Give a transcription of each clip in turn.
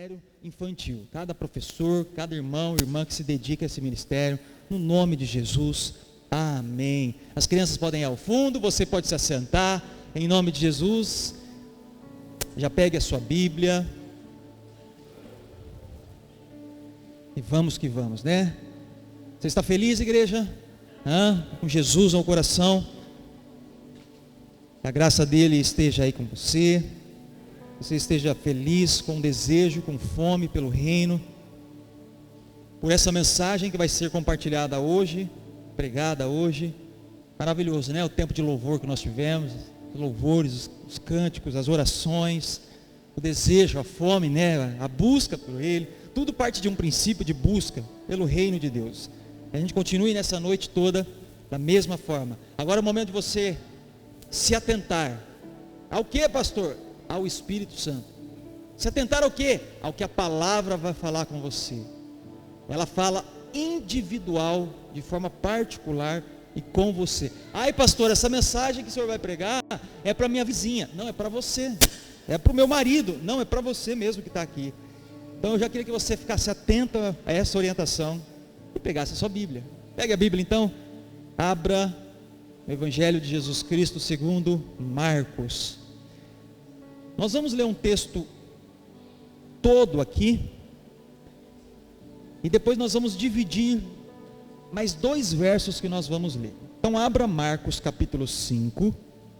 ministério infantil, cada professor, cada irmão, irmã que se dedica a esse ministério, no nome de Jesus, amém. As crianças podem ir ao fundo, você pode se assentar, em nome de Jesus. Já pegue a sua Bíblia, e vamos que vamos, né? Você está feliz, igreja? Com Jesus no coração? Que a graça dele esteja aí com você, você esteja feliz, com desejo, com fome pelo reino, por essa mensagem que vai ser compartilhada hoje, pregada hoje. Maravilhoso, né? O tempo de louvor que nós tivemos, os louvores, os cânticos, as orações, o desejo, a fome, né? A busca por ele, tudo parte de um princípio de busca pelo reino de Deus. A gente continue nessa noite toda da mesma forma. Agora é o momento de você se atentar ao que, pastor? Ao Espírito Santo. Se atentar ao que? Ao que a palavra vai falar com você. Ela fala individual, de forma particular e com você. Ai, pastor, essa mensagem que o senhor vai pregar é para minha vizinha. Não, é para você. É para o meu marido. Não, é para você mesmo que está aqui. Então eu já queria que você ficasse atento a essa orientação e pegasse a sua Bíblia. Pegue a Bíblia então, abra o Evangelho de Jesus Cristo segundo Marcos. Nós vamos ler um texto todo aqui, e depois nós vamos dividir mais 2 versos que nós vamos ler. Então abra Marcos capítulo 5,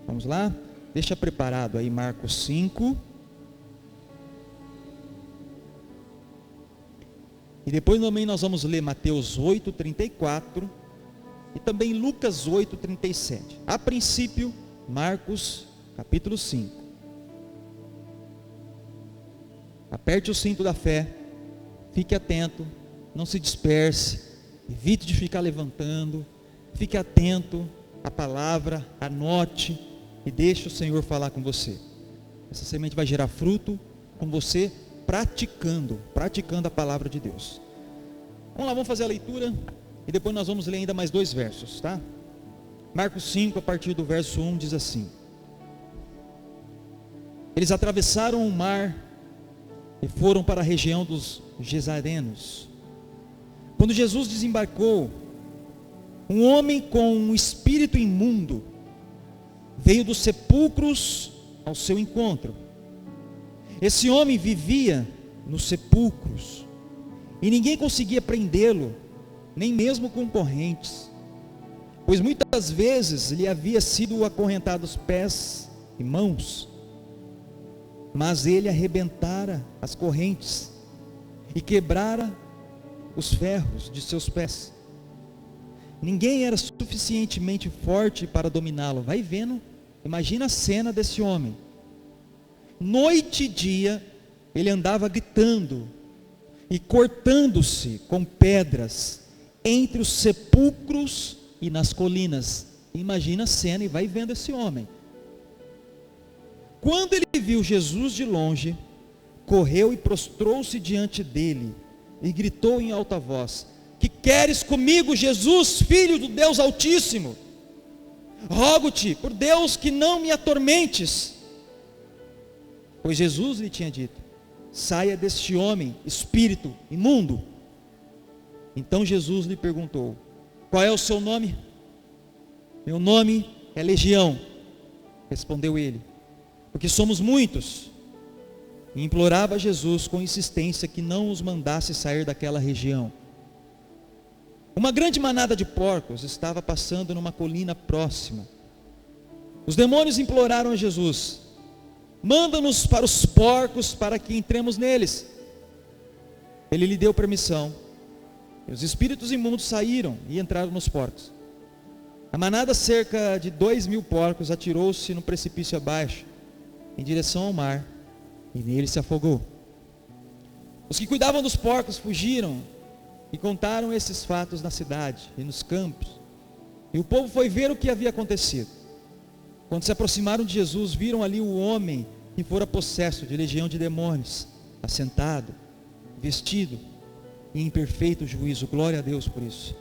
vamos lá, deixa preparado aí Marcos 5, e depois também nós vamos ler Mateus 8, 34, e também Lucas 8, 37, a princípio Marcos capítulo 5, aperte o cinto da fé, fique atento, não se disperse, evite de ficar levantando, fique atento à palavra, anote e deixe o Senhor falar com você. Essa semente vai gerar fruto com você praticando a palavra de Deus. Vamos lá, vamos fazer a leitura e depois nós vamos ler ainda mais 2 versos, tá? Marcos 5, a partir do verso 1 diz assim: eles atravessaram o mar e foram para a região dos Gesarenos. Quando Jesus desembarcou, um homem com um espírito imundo veio dos sepulcros ao seu encontro. Esse homem vivia nos sepulcros e ninguém conseguia prendê-lo, nem mesmo com correntes, pois muitas vezes lhe havia sido acorrentados pés e mãos. Mas ele arrebentara as correntes e quebrara os ferros de seus pés. Ninguém era suficientemente forte para dominá-lo. Vai vendo, imagina a cena desse homem. Noite e dia ele andava gritando e cortando-se com pedras entre os sepulcros e nas colinas. Imagina a cena e vai vendo esse homem. Quando ele viu Jesus de longe, correu e prostrou-se diante dele e gritou em alta voz: que queres comigo, Jesus, filho do Deus Altíssimo? Rogo-te por Deus que não me atormentes. Pois Jesus lhe tinha dito: saia deste homem, espírito imundo. Então Jesus lhe perguntou: qual é o seu nome? Meu nome é Legião, respondeu ele, porque somos muitos. E implorava a Jesus com insistência que não os mandasse sair daquela região. Uma grande manada de porcos estava passando numa colina próxima. Os demônios imploraram a Jesus: manda-nos para os porcos para que entremos neles. Ele lhe deu permissão. E os espíritos imundos saíram e entraram nos porcos. A manada, cerca de 2.000 porcos, atirou-se no precipício abaixo, em direção ao mar, e nele se afogou. Os que cuidavam dos porcos fugiram e contaram esses fatos na cidade e nos campos, e o povo foi ver o que havia acontecido. Quando se aproximaram de Jesus, viram ali o homem que fora possesso de legião de demônios, assentado, vestido e em perfeito juízo. Glória a Deus por isso.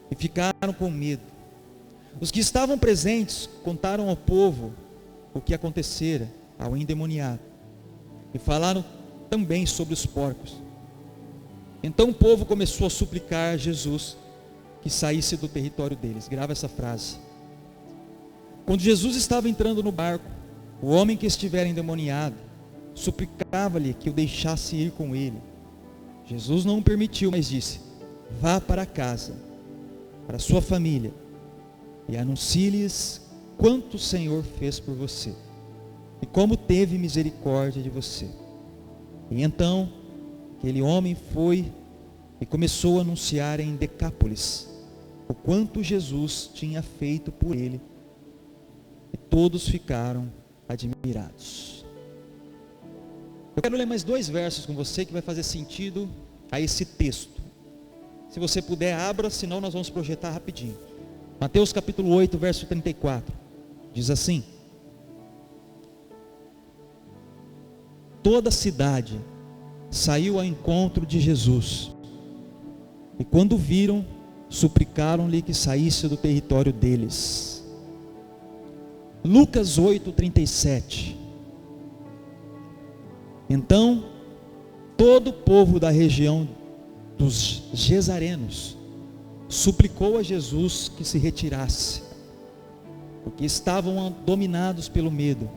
E ficaram com medo. Os que estavam presentes contaram ao povo o que acontecera ao endemoniado, e falaram também sobre os porcos. Então o povo começou a suplicar a Jesus que saísse do território deles. Grava essa frase. Quando Jesus estava entrando no barco, o homem que estivera endemoniado suplicava-lhe que o deixasse ir com ele. Jesus não o permitiu, mas disse: vá para casa, para sua família, e anuncie-lhes quanto o Senhor fez por você, e como teve misericórdia de você. E então, aquele homem foi e começou a anunciar em Decápolis o quanto Jesus tinha feito por ele, e todos ficaram admirados. Eu quero ler mais 2 versos com você que vai fazer sentido a esse texto. Se você puder, abra, senão nós vamos projetar rapidinho. Mateus capítulo 8, verso 34, diz assim: toda a cidade saiu ao encontro de Jesus, e quando viram, suplicaram-lhe que saísse do território deles. Lucas 8, 37. Então, todo o povo da região dos Gesarenos suplicou a Jesus que se retirasse, porque estavam dominados pelo medo.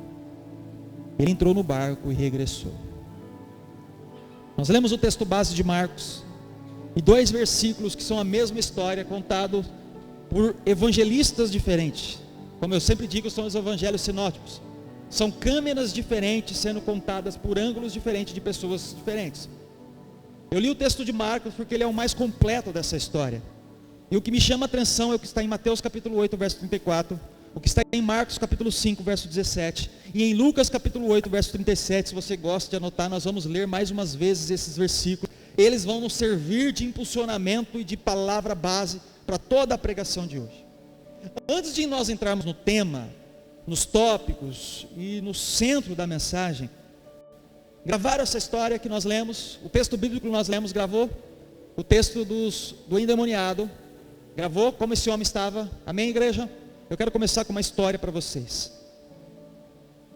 Ele entrou no barco e regressou. Nós lemos o texto base de Marcos, e 2 versículos que são a mesma história, contado por evangelistas diferentes. Como eu sempre digo, são os evangelhos sinóticos. São câmeras diferentes sendo contadas por ângulos diferentes de pessoas diferentes. Eu li o texto de Marcos porque ele é o mais completo dessa história. E o que me chama a atenção é o que está em Mateus capítulo 8, verso 34, o que está em Marcos capítulo 5, verso 17, e em Lucas capítulo 8, verso 37. Se você gosta de anotar, nós vamos ler mais umas vezes esses versículos. Eles vão nos servir de impulsionamento e de palavra base para toda a pregação de hoje. Antes de nós entrarmos no tema, nos tópicos e no centro da mensagem, gravaram essa história que nós lemos, o texto bíblico que nós lemos, gravou o texto do endemoniado, gravou como esse homem estava. Amém, igreja? Eu quero começar com uma história para vocês.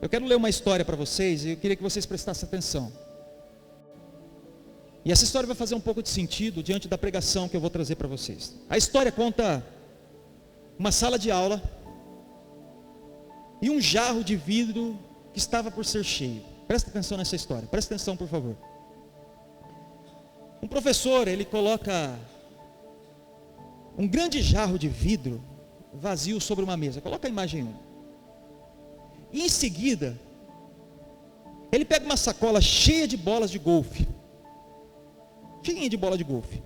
Eu quero ler uma história para vocês e eu queria que vocês prestassem atenção. E essa história vai fazer um pouco de sentido diante da pregação que eu vou trazer para vocês. A história conta uma sala de aula e um jarro de vidro que estava por ser cheio. Presta atenção nessa história, presta atenção, por favor. Um professor, ele coloca um grande jarro de vidro vazio sobre uma mesa. Coloca a imagem 1. E em seguida, ele pega uma sacola cheia de bolas de golfe. Cheia de bola de golfe.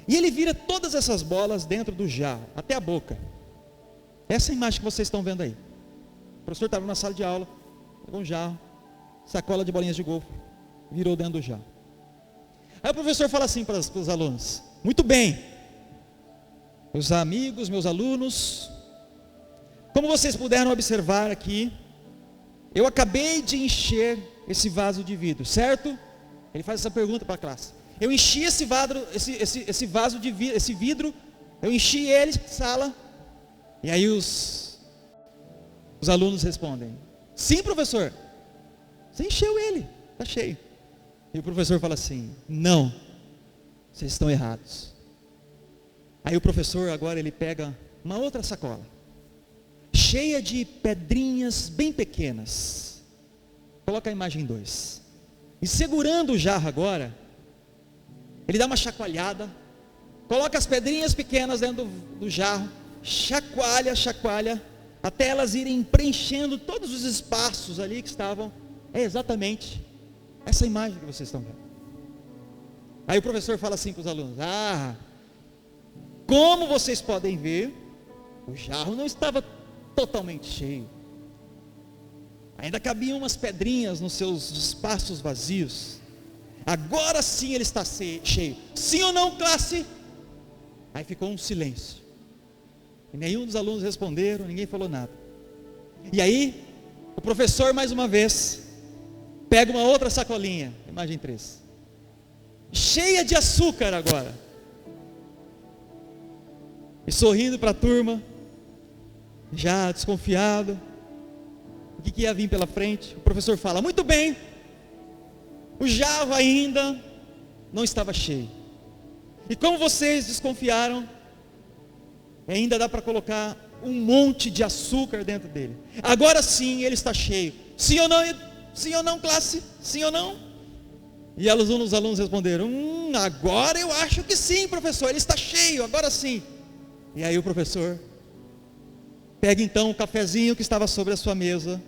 E ele vira todas essas bolas dentro do jarro, até a boca. Essa é a imagem que vocês estão vendo aí. O professor estava na sala de aula, pegou um jarro, sacola de bolinhas de golfe, virou dentro do jarro. Aí o professor fala assim para os alunos: muito bem, meus amigos, meus alunos, como vocês puderam observar aqui, eu acabei de encher esse vaso de vidro, certo? Ele faz essa pergunta para a classe. Eu enchi esse vaso de vidro, esse vidro, eu enchi ele, sala. E aí os alunos respondem: sim, professor, você encheu ele, está cheio. E o professor fala assim: não, vocês estão errados. Aí o professor agora ele pega uma outra sacola, cheia de pedrinhas bem pequenas. Coloca a imagem 2. E segurando o jarro agora, ele dá uma chacoalhada, coloca as pedrinhas pequenas dentro do jarro, chacoalha, até elas irem preenchendo todos os espaços ali que estavam. É exatamente essa imagem que vocês estão vendo. Aí o professor fala assim para os alunos: como vocês podem ver, o jarro não estava totalmente cheio. Ainda cabiam umas pedrinhas nos seus espaços vazios. Agora sim ele está cheio. Sim ou não, classe? Aí ficou um silêncio. E nenhum dos alunos responderam, ninguém falou nada. E aí, o professor mais uma vez pega uma outra sacolinha, imagem 3, cheia de açúcar agora. E sorrindo para a turma, já desconfiado, o que ia vir pela frente, o professor fala: muito bem, o jarro ainda não estava cheio. E como vocês desconfiaram, ainda dá para colocar um monte de açúcar dentro dele. Agora sim ele está cheio. Sim ou não? Sim ou não, classe? Sim ou não? E os alunos responderam: agora eu acho que sim, professor, ele está cheio, agora sim. E aí o professor pega então o cafezinho que estava sobre a sua mesa,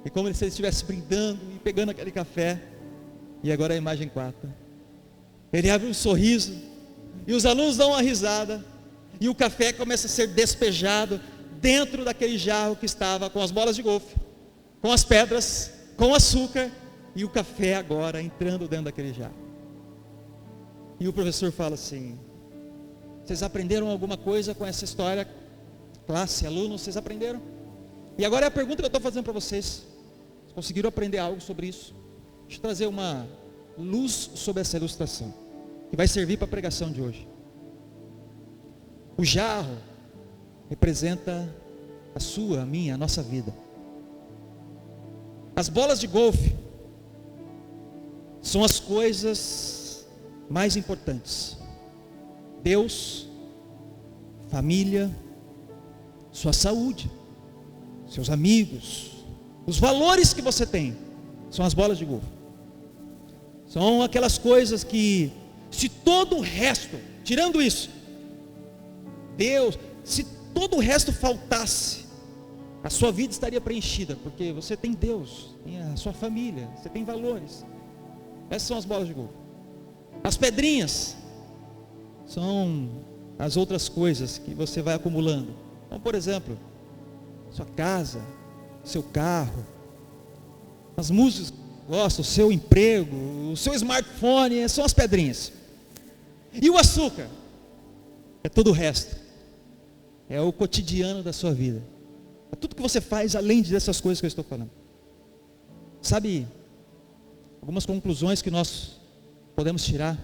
e como se ele estivesse brindando e pegando aquele café, e agora a imagem 4. Ele abre um sorriso, e os alunos dão uma risada, e o café começa a ser despejado dentro daquele jarro que estava com as bolas de golfe, com as pedras, com açúcar, e o café agora entrando dentro daquele jarro. E o professor fala assim: vocês aprenderam alguma coisa com essa história? Classe, alunos, vocês aprenderam? E agora é a pergunta que eu estou fazendo para vocês. Vocês conseguiram aprender algo sobre isso? Deixa eu trazer uma luz sobre essa ilustração, que vai servir para a pregação de hoje. O jarro representa a sua, a minha, a nossa vida. As bolas de golfe são as coisas mais importantes. Deus, família, sua saúde, seus amigos, os valores que você tem, são as bolas de golfe. São aquelas coisas que, se todo o resto, tirando isso, Deus, se todo o resto faltasse, a sua vida estaria preenchida, porque você tem Deus, tem a sua família, você tem valores. Essas são as bolas de golfe. As pedrinhas são as outras coisas que você vai acumulando. Então, por exemplo, sua casa, seu carro, as músicas que você gosta, o seu emprego, o seu smartphone, são as pedrinhas. E o açúcar é todo o resto. É o cotidiano da sua vida. É tudo que você faz além dessas coisas que eu estou falando. Sabe, algumas conclusões que nós podemos tirar,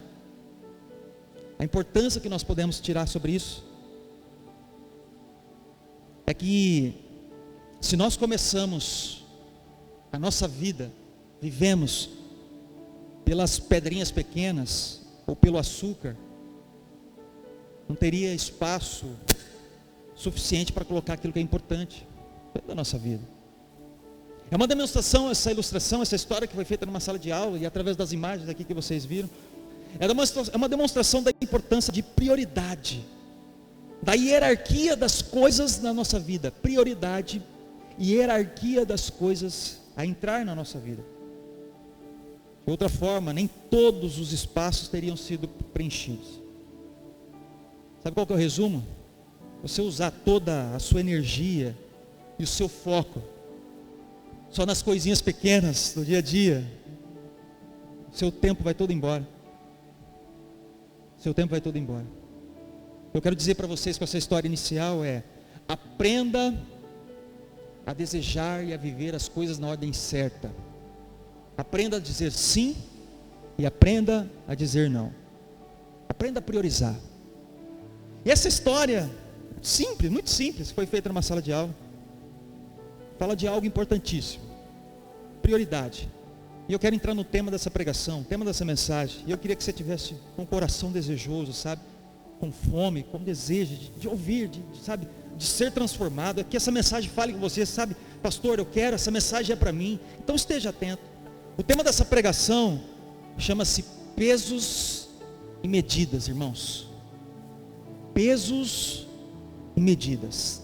a importância que nós podemos tirar sobre isso, é que se nós começamos a nossa vida, vivemos pelas pedrinhas pequenas ou pelo açúcar, não teria espaço suficiente para colocar aquilo que é importante da nossa vida. É uma demonstração, essa ilustração, essa história que foi feita numa sala de aula, e através das imagens aqui que vocês viram, é uma demonstração da importância de prioridade, da hierarquia das coisas na nossa vida. Prioridade e hierarquia das coisas a entrar na nossa vida. De outra forma, nem todos os espaços teriam sido preenchidos. Sabe qual que é o resumo? Você usar toda a sua energia e o seu foco só nas coisinhas pequenas do dia a dia, seu tempo vai todo embora. Seu tempo vai todo embora. Eu quero dizer para vocês com essa história inicial é: aprenda a desejar e a viver as coisas na ordem certa. Aprenda a dizer sim e aprenda a dizer não. Aprenda a priorizar. E essa história simples, muito simples, foi feita numa sala de aula, fala de algo importantíssimo: prioridade. E eu quero entrar no tema dessa pregação, tema dessa mensagem. E eu queria que você tivesse com o coração desejoso, sabe, com fome, com desejo de ouvir, sabe, de ser transformado. É que essa mensagem fale com você, sabe, pastor, eu quero, essa mensagem é para mim. Então esteja atento. O tema dessa pregação chama-se pesos e medidas, irmãos. Pesos e medidas.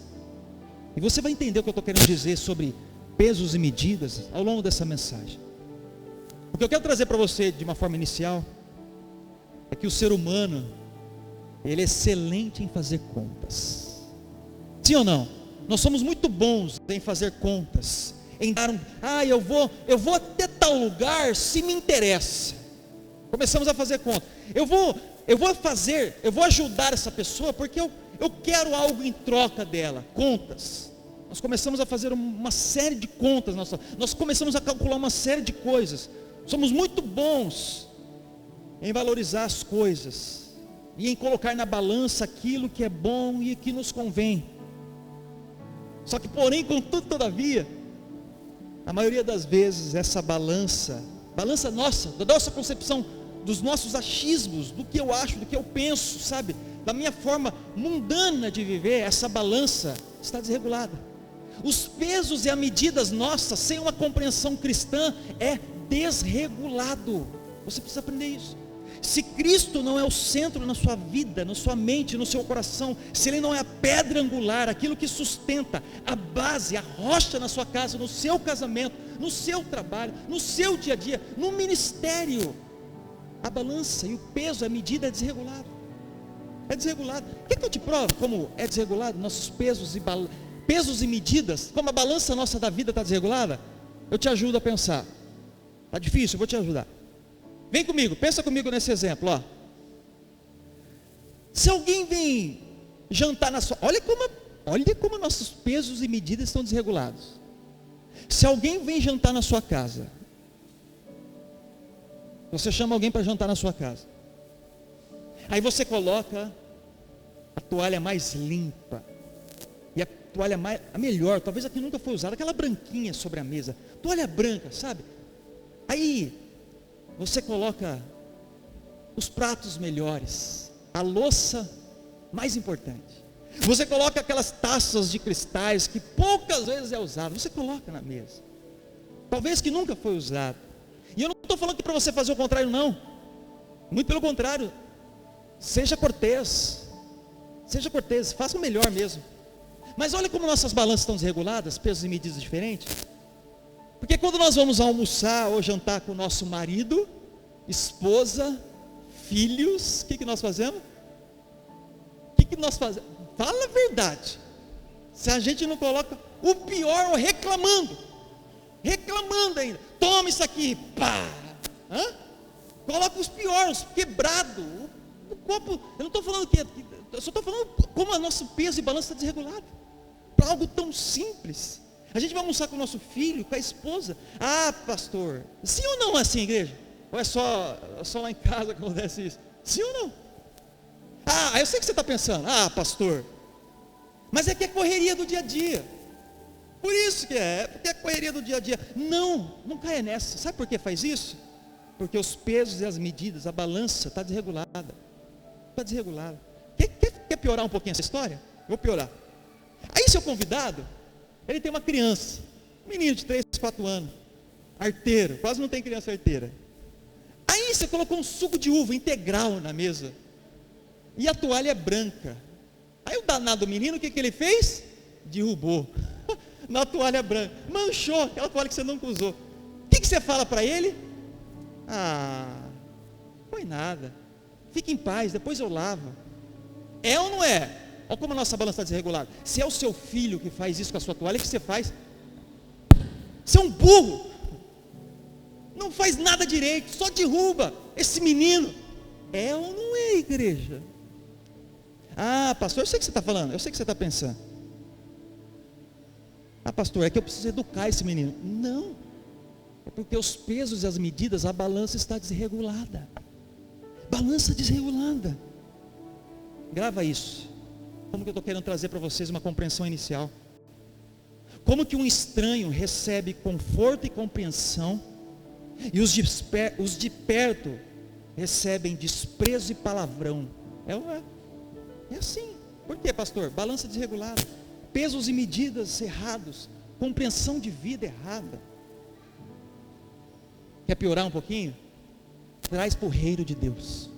E você vai entender o que eu estou querendo dizer sobre pesos e medidas ao longo dessa mensagem. O que eu quero trazer para você de uma forma inicial é que o ser humano, ele é excelente em fazer contas. Sim ou não? Nós somos muito bons em fazer contas, em dar eu vou até tal lugar se me interessa. Começamos a fazer conta. Eu vou ajudar essa pessoa porque eu quero algo em troca dela. Contas. Nós começamos a fazer uma série de contas. Nós começamos a calcular uma série de coisas. Somos muito bons em valorizar as coisas e em colocar na balança aquilo que é bom e que nos convém. Só que, porém, contudo, todavia, a maioria das vezes essa balança balança nossa, da nossa concepção, dos nossos achismos, do que eu acho, do que eu penso, sabe? Da minha forma mundana de viver, essa balança está desregulada. Os pesos e as medidas nossas, sem uma compreensão cristã, é desregulado. Você precisa aprender isso. Se Cristo não é o centro na sua vida, na sua mente, no seu coração, se Ele não é a pedra angular, aquilo que sustenta, a base, a rocha na sua casa, no seu casamento, no seu trabalho, no seu dia a dia, no ministério, a balança e o peso, a medida é desregulado. É desregulado. Quer que eu te prove como é desregulado nossos pesos e medidas, como a balança nossa da vida está desregulada? Eu te ajudo a pensar. Está difícil? Eu vou te ajudar. Vem comigo, pensa comigo nesse exemplo, ó. Se alguém vem jantar na sua... Olha como nossos pesos e medidas estão desregulados. Se alguém vem jantar na sua casa, você chama alguém para jantar na sua casa, aí você coloca a toalha mais limpa, e a toalha a melhor, talvez a que nunca foi usada, aquela branquinha sobre a mesa, toalha branca, sabe? Aí você coloca os pratos melhores, a louça mais importante, você coloca aquelas taças de cristais que poucas vezes é usado, você coloca na mesa, talvez que nunca foi usado. E eu não estou falando que para você fazer o contrário, não, muito pelo contrário, seja cortês, faça o melhor mesmo. Mas olha como nossas balanças estão desreguladas, pesos e medidas diferentes. Porque quando nós vamos almoçar ou jantar com o nosso marido, esposa, filhos, o que nós fazemos? O que nós fazemos? Fala a verdade. Se a gente não coloca o pior, reclamando ainda, toma isso aqui, pá, coloca os piores, quebrado, o copo, eu não estou falando eu só estou falando como o nosso peso e balança está desregulado, para algo tão simples. A gente vai almoçar com o nosso filho, com a esposa. Ah, pastor, sim ou não é assim, igreja? Ou é só lá em casa que acontece isso? Sim ou não? Ah, eu sei o que você está pensando. Ah, pastor, mas é que é correria do dia a dia. Por isso que porque é correria do dia a dia. Não caia nessa. Sabe por que faz isso? Porque os pesos e as medidas, a balança está desregulada. Está desregulada. Quer piorar um pouquinho essa história? Eu vou piorar. Aí seu convidado, ele tem uma criança, um menino de 3, 4 anos, arteiro, quase não tem criança arteira. Aí você colocou um suco de uva integral na mesa, e a toalha é branca. Aí o danado do menino, o que ele fez? Derrubou na toalha branca, manchou aquela toalha que você nunca usou. O que você fala para ele? Ah, foi nada, fique em paz, depois eu lavo. É ou não é? Olha como a nossa balança está desregulada. Se é o seu filho que faz isso com a sua toalha, o que você faz? Você é um burro, não faz nada direito, só derruba esse menino. É ou não é, igreja? Ah, pastor, eu sei o que você está falando, eu sei o que você está pensando. Ah, pastor, é que eu preciso educar esse menino. Não, é porque os pesos e as medidas, a balança está desregulada. Balança desregulada. Grava isso. Como que eu estou querendo trazer para vocês uma compreensão inicial? Como que um estranho recebe conforto e compreensão, e os de perto recebem desprezo e palavrão? É assim. Por quê, pastor? Balança desregulada, pesos e medidas errados, compreensão de vida errada. Quer piorar um pouquinho? Traz para o reino de Deus.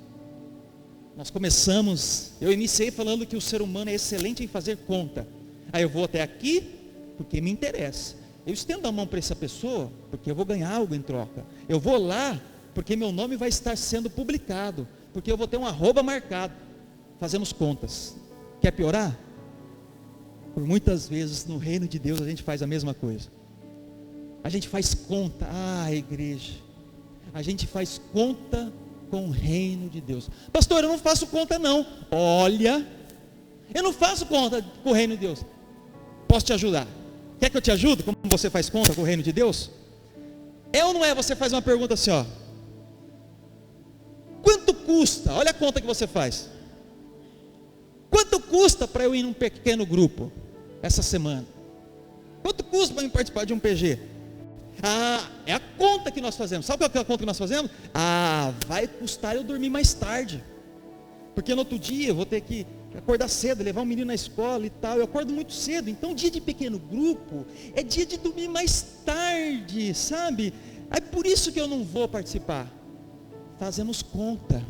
Eu iniciei falando que o ser humano é excelente em fazer conta. Aí eu vou até aqui porque me interessa. Eu estendo a mão para essa pessoa porque eu vou ganhar algo em troca. Eu vou lá porque meu nome vai estar sendo publicado, porque eu vou ter um arroba marcado. Fazemos contas. Quer piorar? Por muitas vezes no reino de Deus a gente faz a mesma coisa. A gente faz conta. Ah, igreja, a gente faz conta com o reino de Deus. Pastor, eu não faço conta não. Olha, eu não faço conta com o reino de Deus. Posso te ajudar? Quer que eu te ajude? Como você faz conta com o reino de Deus? É ou não é? Você faz uma pergunta assim, ó. Quanto custa? Olha a conta que você faz. Quanto custa para eu ir num pequeno grupo essa semana? Quanto custa para eu participar de um PG? É a conta que nós fazemos. Sabe qual é a conta que nós fazemos? Vai custar eu dormir mais tarde, porque no outro dia eu vou ter que acordar cedo, levar um menino na escola e tal. Eu acordo muito cedo, então dia de pequeno grupo é dia de dormir mais tarde, sabe? É por isso que eu não vou participar. Fazemos conta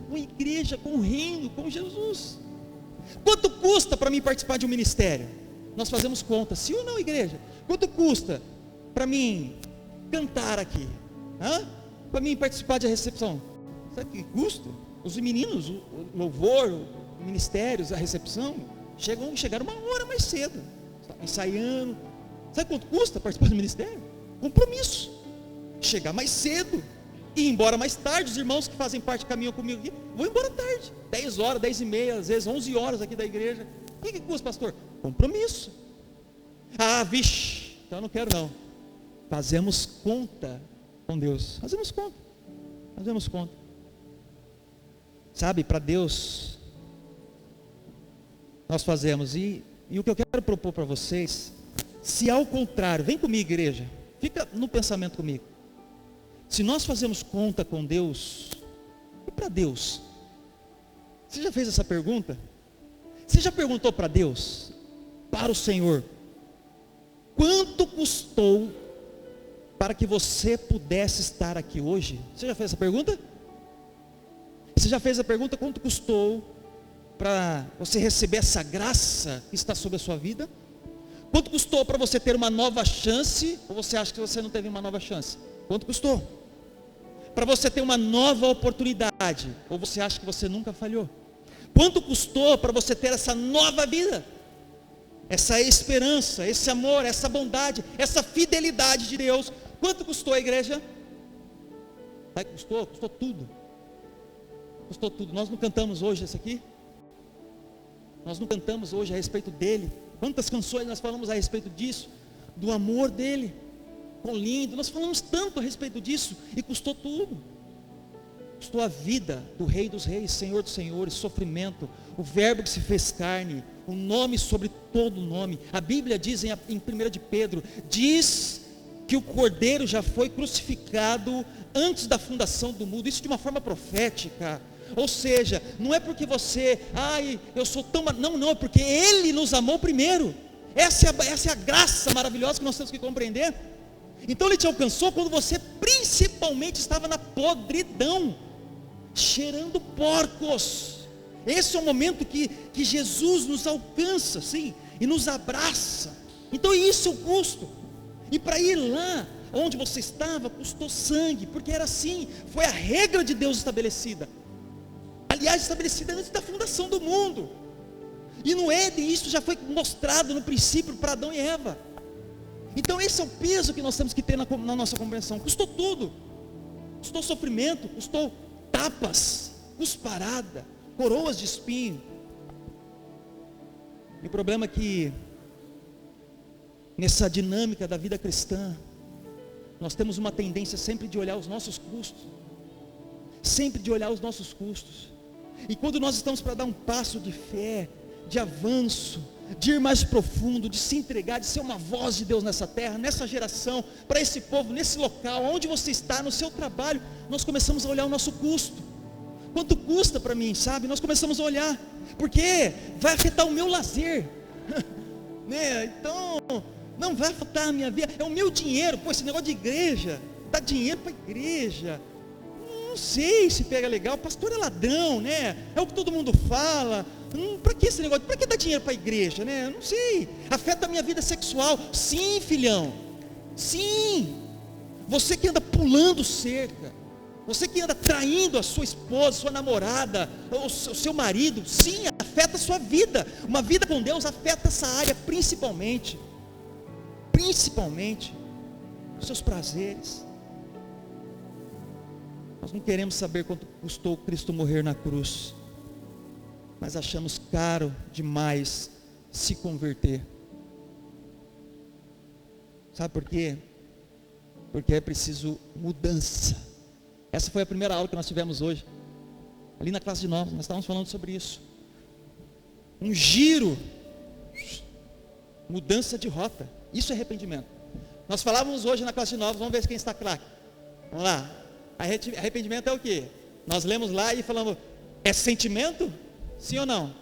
com a igreja, com o reino, com Jesus. Quanto custa para mim participar de um ministério? Nós fazemos conta, sim ou não, igreja? Quanto custa para mim cantar aqui? Para mim participar de recepção? Sabe que custa? Os meninos, o louvor, o ministérios, a recepção, chegaram uma hora mais cedo, ensaiando. Sabe quanto custa participar do ministério? Compromisso. Chegar mais cedo e ir embora mais tarde. Os irmãos que fazem parte, caminham comigo aqui, vão embora tarde, 10 horas, 10 e meia, às vezes 11 horas aqui da igreja. O que custa, pastor? Compromisso. Vixe, então eu não quero não. Fazemos conta com Deus, fazemos conta. Sabe, para Deus nós fazemos, e o que eu quero propor para vocês, se ao contrário, vem comigo, igreja, fica no pensamento comigo. Se nós fazemos conta com Deus, e para Deus? Você já fez essa pergunta? Você já perguntou para Deus, para o Senhor, quanto custou para que você pudesse estar aqui hoje? Você já fez essa pergunta? Você já fez a pergunta, quanto custou para você receber essa graça que está sobre a sua vida? Quanto custou para você ter uma nova chance? Ou você acha que você não teve uma nova chance? Quanto custou? Para você ter uma nova oportunidade? Ou você acha que você nunca falhou? Quanto custou para você ter essa nova vida? Essa esperança, esse amor, essa bondade, essa fidelidade de Deus? Quanto custou a igreja? Custou tudo. Custou tudo. Nós não cantamos hoje esse aqui? Nós não cantamos hoje a respeito dele? Quantas canções nós falamos a respeito disso? Do amor dele? Quão lindo, nós falamos tanto a respeito disso, e custou tudo. Custou a vida do Rei dos Reis, Senhor dos Senhores, sofrimento, o verbo que se fez carne, o nome sobre todo nome. A Bíblia diz em 1 de Pedro, diz que o Cordeiro já foi crucificado antes da fundação do mundo, isso de uma forma profética. Ou seja, não é porque você, eu sou tão, não, é porque Ele nos amou primeiro. Essa é a graça maravilhosa que nós temos que compreender. Então Ele te alcançou quando você principalmente estava na podridão, cheirando porcos. Esse é o momento que Jesus nos alcança, sim, e nos abraça. Então isso é o custo. E para ir lá onde você estava, custou sangue, porque era assim, foi a regra de Deus estabelecida. Aliás, estabelecida antes da fundação do mundo. E no Éden isso já foi mostrado no princípio para Adão e Eva. Então esse é o peso que nós temos que ter na nossa compreensão. Custou tudo. Custou sofrimento, custou tapas, cusparada, coroas de espinho. E o problema é que nessa dinâmica da vida cristã, nós temos uma tendência sempre de olhar os nossos custos. Sempre de olhar os nossos custos. E quando nós estamos para dar um passo de fé, de avanço, de ir mais profundo, de se entregar, de ser uma voz de Deus nessa terra, nessa geração, para esse povo, nesse local, onde você está, no seu trabalho, nós começamos a olhar o nosso custo. Quanto custa para mim, sabe? Nós começamos a olhar, porque vai afetar o meu lazer, né? Então, não vai afetar a minha vida, é o meu dinheiro. Esse negócio de igreja, dá dinheiro para a igreja, não sei se pega legal, pastor é ladrão, né? É o que todo mundo fala. Para que esse negócio? Para que dar dinheiro para a igreja, né? Não sei. Afeta a minha vida sexual. Sim, filhão. Sim. Você que anda pulando cerca, você que anda traindo a sua esposa, sua namorada, o seu marido, sim, afeta a sua vida. Uma vida com Deus afeta essa área principalmente. Principalmente os seus prazeres. Nós não queremos saber quanto custou Cristo morrer na cruz, mas achamos caro demais se converter. Sabe por quê? Porque é preciso mudança. Essa foi a primeira aula que nós tivemos hoje, ali na classe de nós estávamos falando sobre isso. Um giro, mudança de rota, isso é arrependimento. Nós falávamos hoje na classe de novos, vamos ver quem está craque. Vamos lá. Arrependimento é o quê? Nós lemos lá e falamos, é sentimento? Sim ou não?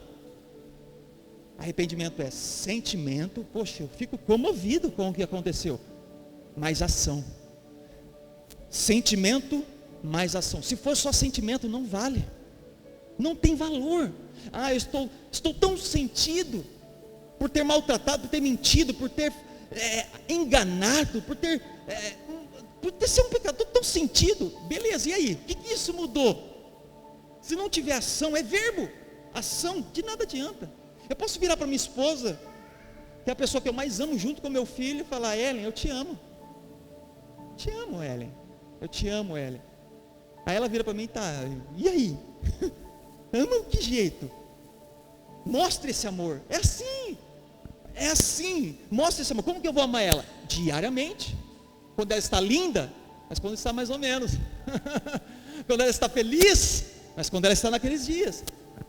Arrependimento é sentimento, poxa, eu fico comovido com o que aconteceu, mais ação. Sentimento mais ação. Se for só sentimento, não vale, não tem valor. Eu estou tão sentido por ter maltratado, por ter mentido, por ter enganado, por ter sido um pecador, tão sentido. Beleza, e aí? O que isso mudou? Se não tiver ação, é verbo. Ação, de nada adianta. Eu posso virar para minha esposa, que é a pessoa que eu mais amo, junto com meu filho, e falar, Ellen, eu te amo. Te amo, Ellen. Eu te amo, Ellen. Aí ela vira para mim, tá, e aí? Ama de que jeito? Mostre esse amor. É assim, mostre esse amor. Como que eu vou amar ela? Diariamente. Quando ela está linda, mas quando está mais ou menos. Quando ela está feliz, mas quando ela está naqueles dias.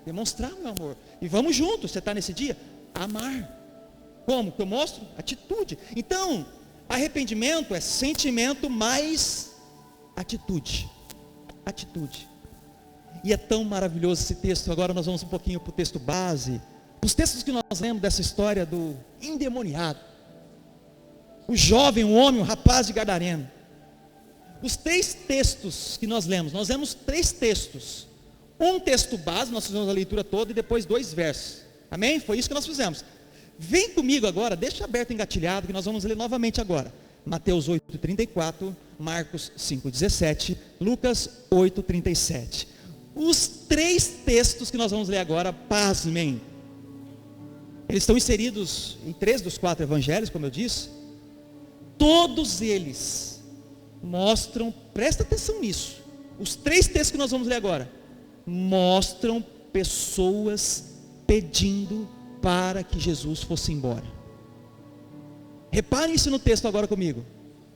Demonstrar meu amor. E vamos juntos, você está nesse dia? Amar. Como que eu mostro? Atitude. Então, arrependimento é sentimento mais atitude. Atitude. E é tão maravilhoso esse texto. Agora nós vamos um pouquinho para o texto base. Os textos que nós lemos dessa história do endemoniado, o jovem, o homem, o rapaz de Gadareno. Os 3 textos que nós lemos 3 textos. Um texto base, nós fizemos a leitura toda e depois 2 versos. Amém? Foi isso que nós fizemos. Vem comigo agora, deixa aberto engatilhado que nós vamos ler novamente agora. Mateus 8:34, Marcos 5:17, Lucas 8:37. Os 3 textos que nós vamos ler agora, pasmem, eles estão inseridos em 3 dos 4 evangelhos, como eu disse. Todos eles mostram, presta atenção nisso, os 3 textos que nós vamos ler agora, mostram pessoas pedindo para que Jesus fosse embora. Reparem isso no texto agora comigo.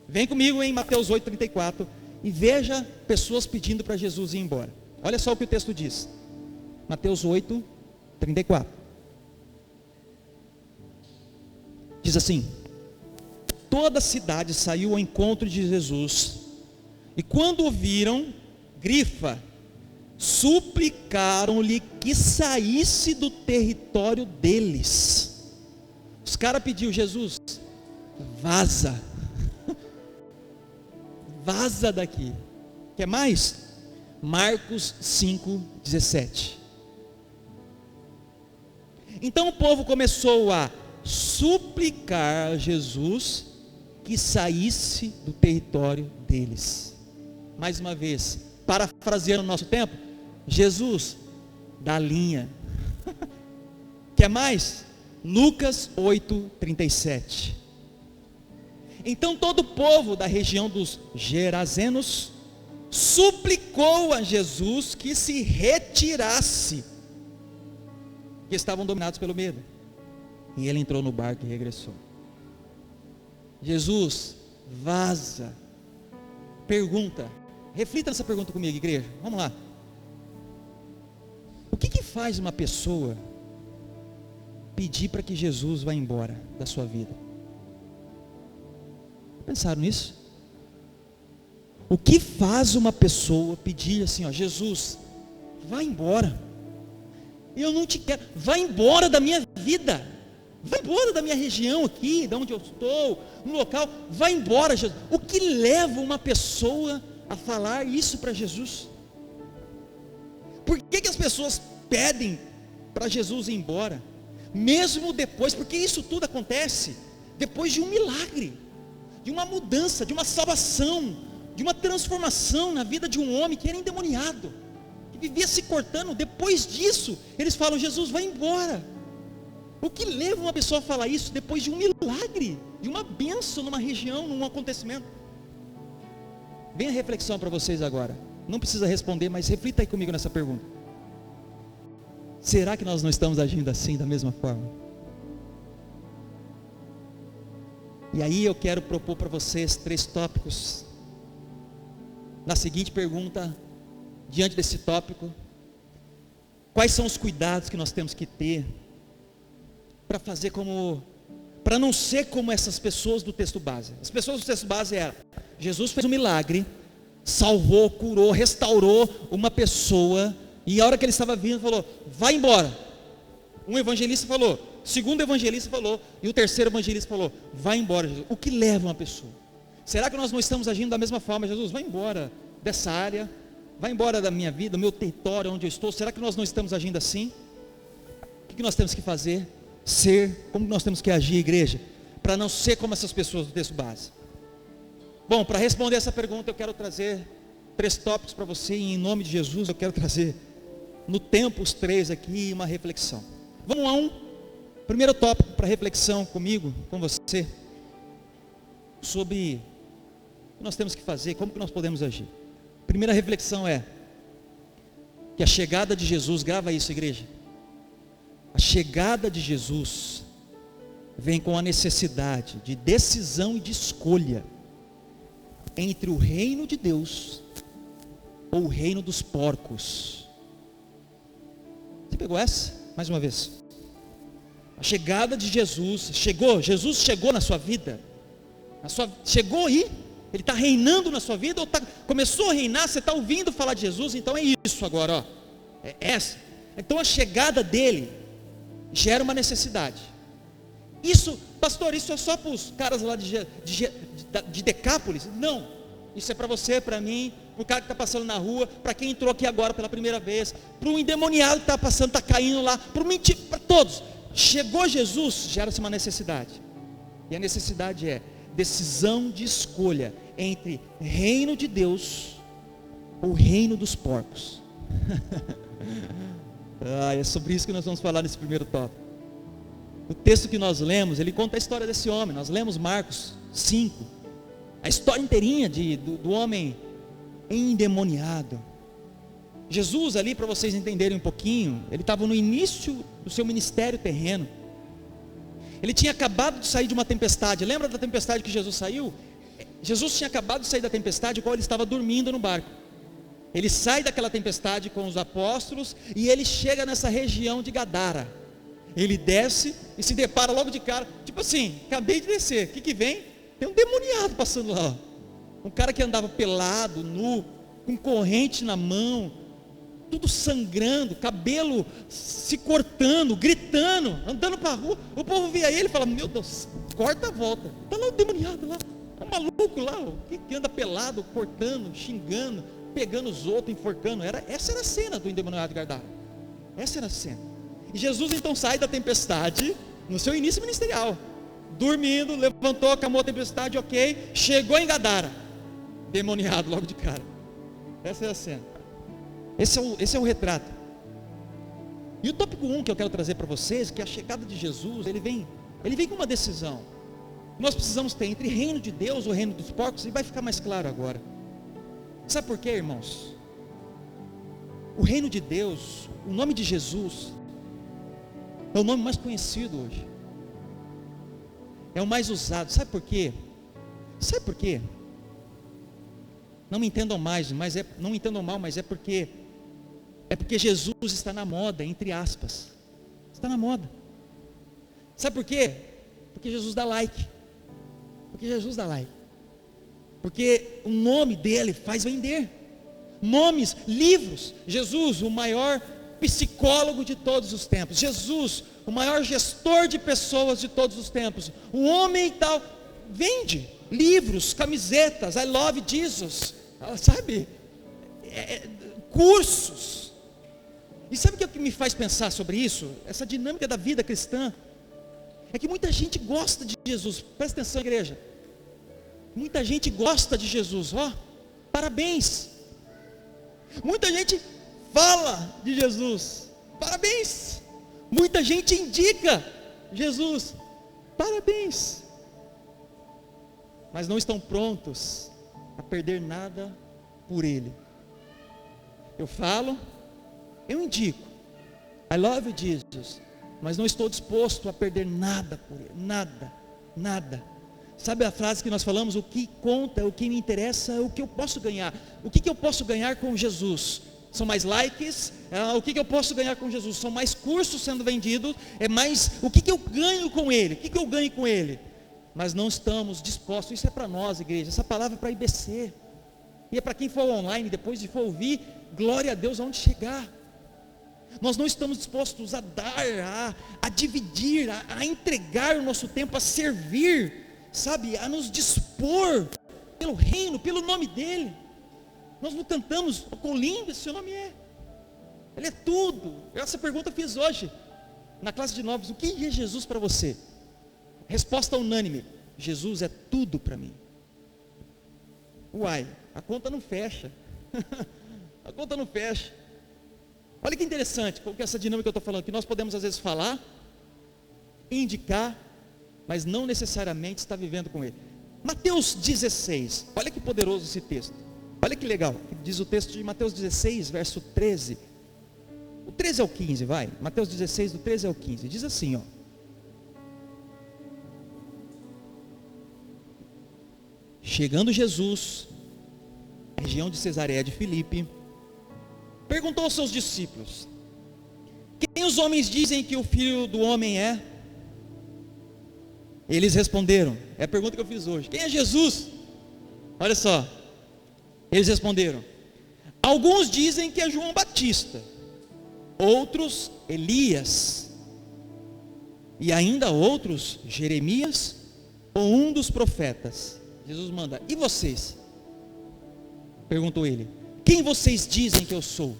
Vem comigo em Mateus 8:34 e veja pessoas pedindo para Jesus ir embora. Olha só o que o texto diz. Mateus 8:34. Diz assim: toda a cidade saiu ao encontro de Jesus, e quando o viram, grifa, suplicaram-lhe que saísse do território deles. Os caras pediram, Jesus, vaza, vaza daqui. Quer mais? Marcos 5:17. Então o povo começou a suplicar a Jesus que saísse do território deles. Mais uma vez, parafraseando o nosso tempo, Jesus, dá linha. Quer mais? Lucas 8:37. Então todo o povo da região dos Gerazenos suplicou a Jesus que se retirasse, que estavam dominados pelo medo. E ele entrou no barco e regressou. Jesus, vaza. Pergunta, reflita nessa pergunta comigo, igreja. Vamos lá. O que faz uma pessoa pedir para que Jesus vá embora da sua vida? Pensaram nisso? O que faz uma pessoa pedir assim, ó, Jesus, vai embora, eu não te quero, vai embora da minha vida, vai embora da minha região aqui, de onde eu estou, no local, vai embora, Jesus. O que leva uma pessoa a falar isso para Jesus? Por que as pessoas pedem para Jesus ir embora, mesmo depois, porque isso tudo acontece depois de um milagre, de uma mudança, de uma salvação, de uma transformação na vida de um homem que era endemoniado, que vivia se cortando. Depois disso, eles falam, Jesus, vai embora. O que leva uma pessoa a falar isso depois de um milagre, de uma bênção numa região, num acontecimento? Vem a reflexão para vocês agora. Não precisa responder, mas reflita aí comigo nessa pergunta. Será que nós não estamos agindo assim, da mesma forma? E aí eu quero propor para vocês 3 tópicos. Na seguinte pergunta, diante desse tópico: quais são os cuidados que nós temos que ter para para não ser como essas pessoas do texto base. As pessoas do texto base eram: Jesus fez um milagre, salvou, curou, restaurou uma pessoa, e a hora que ele estava vindo, falou: vai embora. Um evangelista falou, o segundo evangelista falou, e o terceiro evangelista falou: vai embora, Jesus. O que leva uma pessoa? Será que nós não estamos agindo da mesma forma? Jesus, vai embora dessa área, vai embora da minha vida, do meu território, onde eu estou. Será que nós não estamos agindo assim? O que nós temos que fazer? Ser, como nós temos que agir, igreja, para não ser como essas pessoas do texto base? Bom, para responder essa pergunta, eu quero trazer 3 tópicos para você, e em nome de Jesus eu quero trazer no tempo os 3 aqui, uma reflexão. Vamos a um primeiro tópico para reflexão comigo, com você, sobre o que nós temos que fazer, como que nós podemos agir. Primeira reflexão é que a chegada de Jesus, grava isso, igreja, a chegada de Jesus vem com a necessidade de decisão e de escolha entre o reino de Deus ou o reino dos porcos. Você pegou essa? Mais uma vez. A chegada de Jesus, Jesus chegou na sua vida, chegou aí, Ele está reinando na sua vida, ou começou a reinar, você está ouvindo falar de Jesus, então é isso agora, ó, é essa. Então a chegada dele gera uma necessidade. Isso, pastor, isso é só para os caras lá de Decápolis? Não, isso é para você, para mim, para o cara que está passando na rua, para quem entrou aqui agora pela primeira vez, para o endemoniado que está passando, está caindo lá, para todos. Chegou Jesus, gera-se uma necessidade, e a necessidade é decisão de escolha entre reino de Deus ou reino dos porcos. É sobre isso que nós vamos falar nesse primeiro tópico. O texto que nós lemos, ele conta a história desse homem. Nós lemos Marcos 5, a história inteirinha do homem endemoniado. Jesus ali, para vocês entenderem um pouquinho, ele estava no início do seu ministério terreno. Ele tinha acabado de sair de uma tempestade. Lembra da tempestade que Jesus saiu? Jesus tinha acabado de sair da tempestade, qual ele estava dormindo no barco. Ele sai daquela tempestade com os apóstolos e ele chega nessa região de Gadara. Ele desce e se depara logo de cara, tipo assim, acabei de descer, o que vem? Tem um demoniado passando lá, um cara que andava pelado, nu, com corrente na mão, tudo sangrando, cabelo se cortando, gritando, andando para a rua. O povo via ele e fala: meu Deus, corta a volta, está lá o demoniado lá, é um maluco lá, que anda pelado, cortando, xingando, pegando os outros, enforcando. Essa era a cena do endemoniado de Gadara. Essa era a cena. E Jesus então sai da tempestade, no seu início ministerial, dormindo, levantou, acalmou a tempestade, ok, chegou em Gadara, demoniado logo de cara. Essa é a cena. Esse é o retrato. E o tópico 1 que eu quero trazer para vocês, que a chegada de Jesus, ele vem com uma decisão. Nós precisamos ter entre reino de Deus ou reino dos porcos, e vai ficar mais claro agora. Sabe por quê, irmãos? O reino de Deus, o nome de Jesus, é o nome mais conhecido hoje, é o mais usado. Sabe por quê? Sabe por quê? Não me entendam não me entendam mal, mas é porque Jesus está na moda, entre aspas. Está na moda. Sabe por quê? Porque Jesus dá like. Porque o nome dele faz vender nomes, livros. Jesus, o maior psicólogo de todos os tempos. Jesus, o maior gestor de pessoas de todos os tempos. O homem e tal, vende livros, camisetas, I love Jesus, sabe? Cursos. E sabe o que me faz pensar sobre isso? Essa dinâmica da vida cristã. É que muita gente gosta de Jesus. Presta atenção, igreja. Muita gente gosta de Jesus. Parabéns. Muita gente fala de Jesus. Parabéns. Muita gente indica Jesus. Parabéns. Mas não estão prontos a perder nada por Ele. Eu falo, eu indico, I love Jesus, mas não estou disposto a perder nada por Ele. Nada. Sabe a frase que nós falamos? O que conta, o que me interessa é o que eu posso ganhar. O que eu posso ganhar com Jesus? São mais likes? O que eu posso ganhar com Jesus? São mais cursos sendo vendidos? É mais, o que eu ganho com Ele? O que eu ganho com Ele? Mas não estamos dispostos, isso é para nós, igreja, essa palavra é para IBC, e é para quem for online, depois de for ouvir, glória a Deus aonde chegar. Nós não estamos dispostos a dar, a dividir, a entregar o nosso tempo, a servir, sabe, a nos dispor pelo reino, pelo nome dEle. Nós não cantamos, quão lindo esse seu nome é, Ele é tudo. Essa pergunta eu fiz hoje, na classe de novos, o que é Jesus para você? Resposta unânime, Jesus é tudo para mim. Uai, a conta não fecha, a conta não fecha. Olha que interessante, com essa dinâmica que eu estou falando, que nós podemos às vezes falar, indicar, mas não necessariamente estar vivendo com Ele. Mateus 16, olha que poderoso esse texto, olha que legal, diz o texto de Mateus 16, verso 13, o 13 ao 15, vai, Mateus 16, do 13 ao 15, diz assim, ó. Chegando Jesus, região de Cesareia de Filipe, perguntou aos seus discípulos: quem os homens dizem que o Filho do Homem é? Eles responderam, é a pergunta que eu fiz hoje, quem é Jesus? Olha só, eles responderam: alguns dizem que é João Batista, outros Elias, e ainda outros Jeremias, ou um dos profetas. Jesus manda, e vocês? Perguntou ele, quem vocês dizem que eu sou?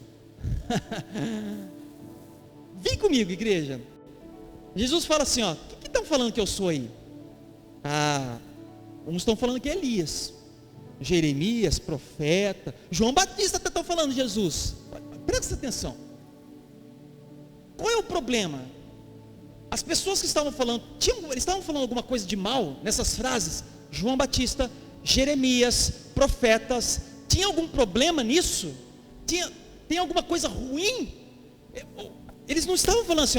Vem comigo, igreja. Jesus fala assim, ó, o que estão falando que eu sou aí? Uns estão falando que é Elias, Jeremias, profeta, João Batista estão falando Jesus. Presta atenção. Qual é o problema? As pessoas que estavam falando, eles estavam falando alguma coisa de mal nessas frases? João Batista, Jeremias, profetas, tinha algum problema nisso? Tem alguma coisa ruim? Eles não estavam falando assim,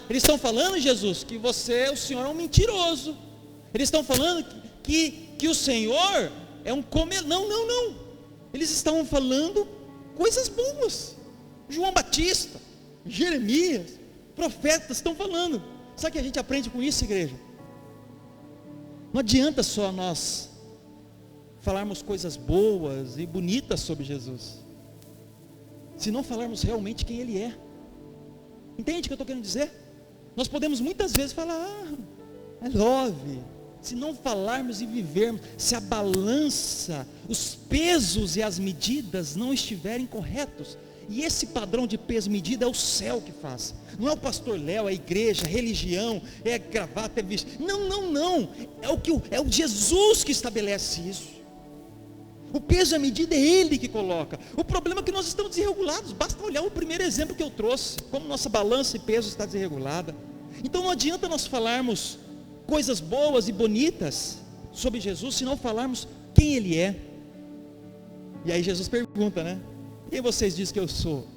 eles estão falando, Jesus, que o Senhor é um mentiroso. Eles estão falando que o Senhor é um não. Eles estavam falando coisas boas. João Batista, Jeremias, profetas estão falando. Sabe o que a gente aprende com isso, igreja? Não adianta só nós falarmos coisas boas e bonitas sobre Jesus, se não falarmos realmente quem Ele é. Entende o que eu estou querendo dizer? Nós podemos muitas vezes falar, I love, se não falarmos e vivermos, se a balança, os pesos e as medidas não estiverem corretos, e esse padrão de peso e medida é o céu que faz, não é o pastor Léo, é a igreja, a religião, é gravata, é visto, não, é o Jesus que estabelece isso. O peso e a medida é Ele que coloca. O problema é que nós estamos desregulados. Basta olhar o primeiro exemplo que eu trouxe, como nossa balança e peso está desregulada. Então não adianta nós falarmos coisas boas e bonitas sobre Jesus, se não falarmos quem Ele é. E aí Jesus pergunta, né? Quem vocês dizem que eu sou?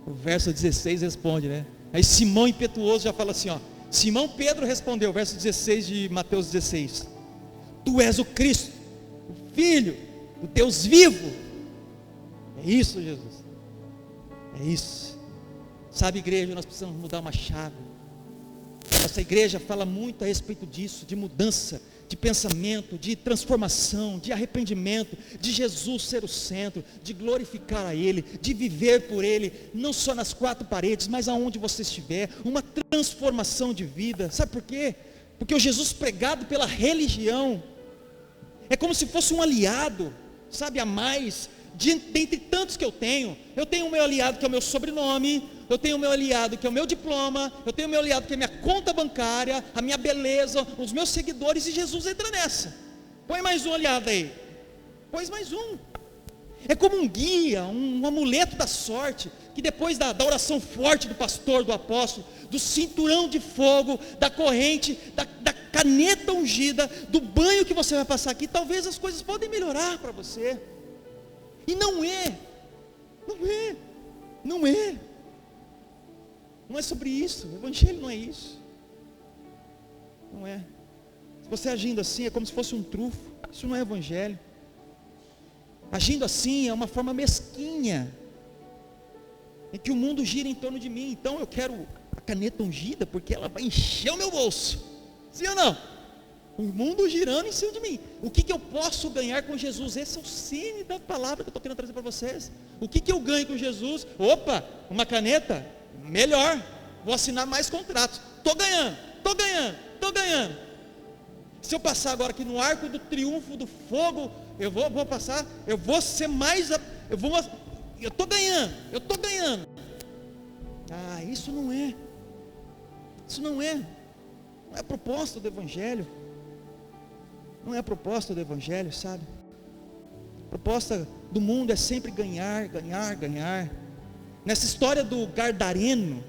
O verso 16 responde, né? Aí Simão impetuoso já fala assim, ó. Simão Pedro respondeu, verso 16 de Mateus 16: Tu és o Cristo, o Filho do Deus vivo. É isso, Jesus. É isso. Sabe, igreja, nós precisamos mudar uma chave. Essa igreja fala muito a respeito disso, de mudança de pensamento, de transformação, de arrependimento, de Jesus ser o centro, de glorificar a Ele, de viver por Ele, não só nas quatro paredes, mas aonde você estiver, uma transformação de vida. Sabe por quê? Porque o Jesus pregado pela religião é como se fosse um aliado, sabe, a mais, dentre tantos que eu tenho o meu aliado que é o meu sobrenome, eu tenho o meu aliado que é o meu diploma, eu tenho o meu aliado que é a minha conta bancária, a minha beleza, os meus seguidores, e Jesus entra nessa. Põe mais um aliado aí, põe mais um. É como um guia, um amuleto da sorte, que depois da oração forte do pastor, do apóstolo, do cinturão de fogo, da corrente, da caneta ungida, do banho que você vai passar aqui, talvez as coisas podem melhorar para você. E não é sobre isso. O evangelho não é isso. Não é. Se você agindo assim, é como se fosse um trufo. Isso não é evangelho. Agindo assim é uma forma mesquinha, em que o mundo gira em torno de mim. Então eu quero a caneta ungida, porque ela vai encher o meu bolso, sim ou não? O mundo girando em cima de mim. O que eu posso ganhar com Jesus? Esse é o cerne da palavra que eu estou querendo trazer para vocês. O que eu ganho com Jesus? Opa, uma caneta? Melhor, vou assinar mais contratos. Estou ganhando. Se eu passar agora aqui no arco do triunfo do fogo, eu vou passar, eu vou ser mais, eu estou ganhando. Ah, isso não é a proposta do Evangelho. Não é a proposta do Evangelho, sabe? A proposta do mundo é sempre ganhar. Nessa história do Gadareno,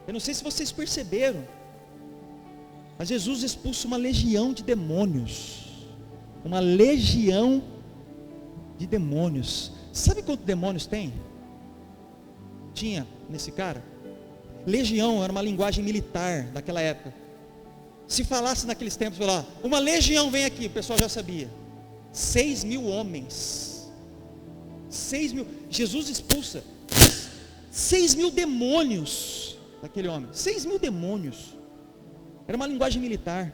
eu não sei se vocês perceberam, mas Jesus expulsa uma legião de demônios. Sabe quantos demônios tem? Tinha nesse cara. Legião era uma linguagem militar daquela época. Se falasse naqueles tempos, lá, uma legião vem aqui, o pessoal já sabia. 6.000 homens. 6.000. Jesus expulsa 6.000 demônios daquele homem. 6.000 demônios. Era uma linguagem militar.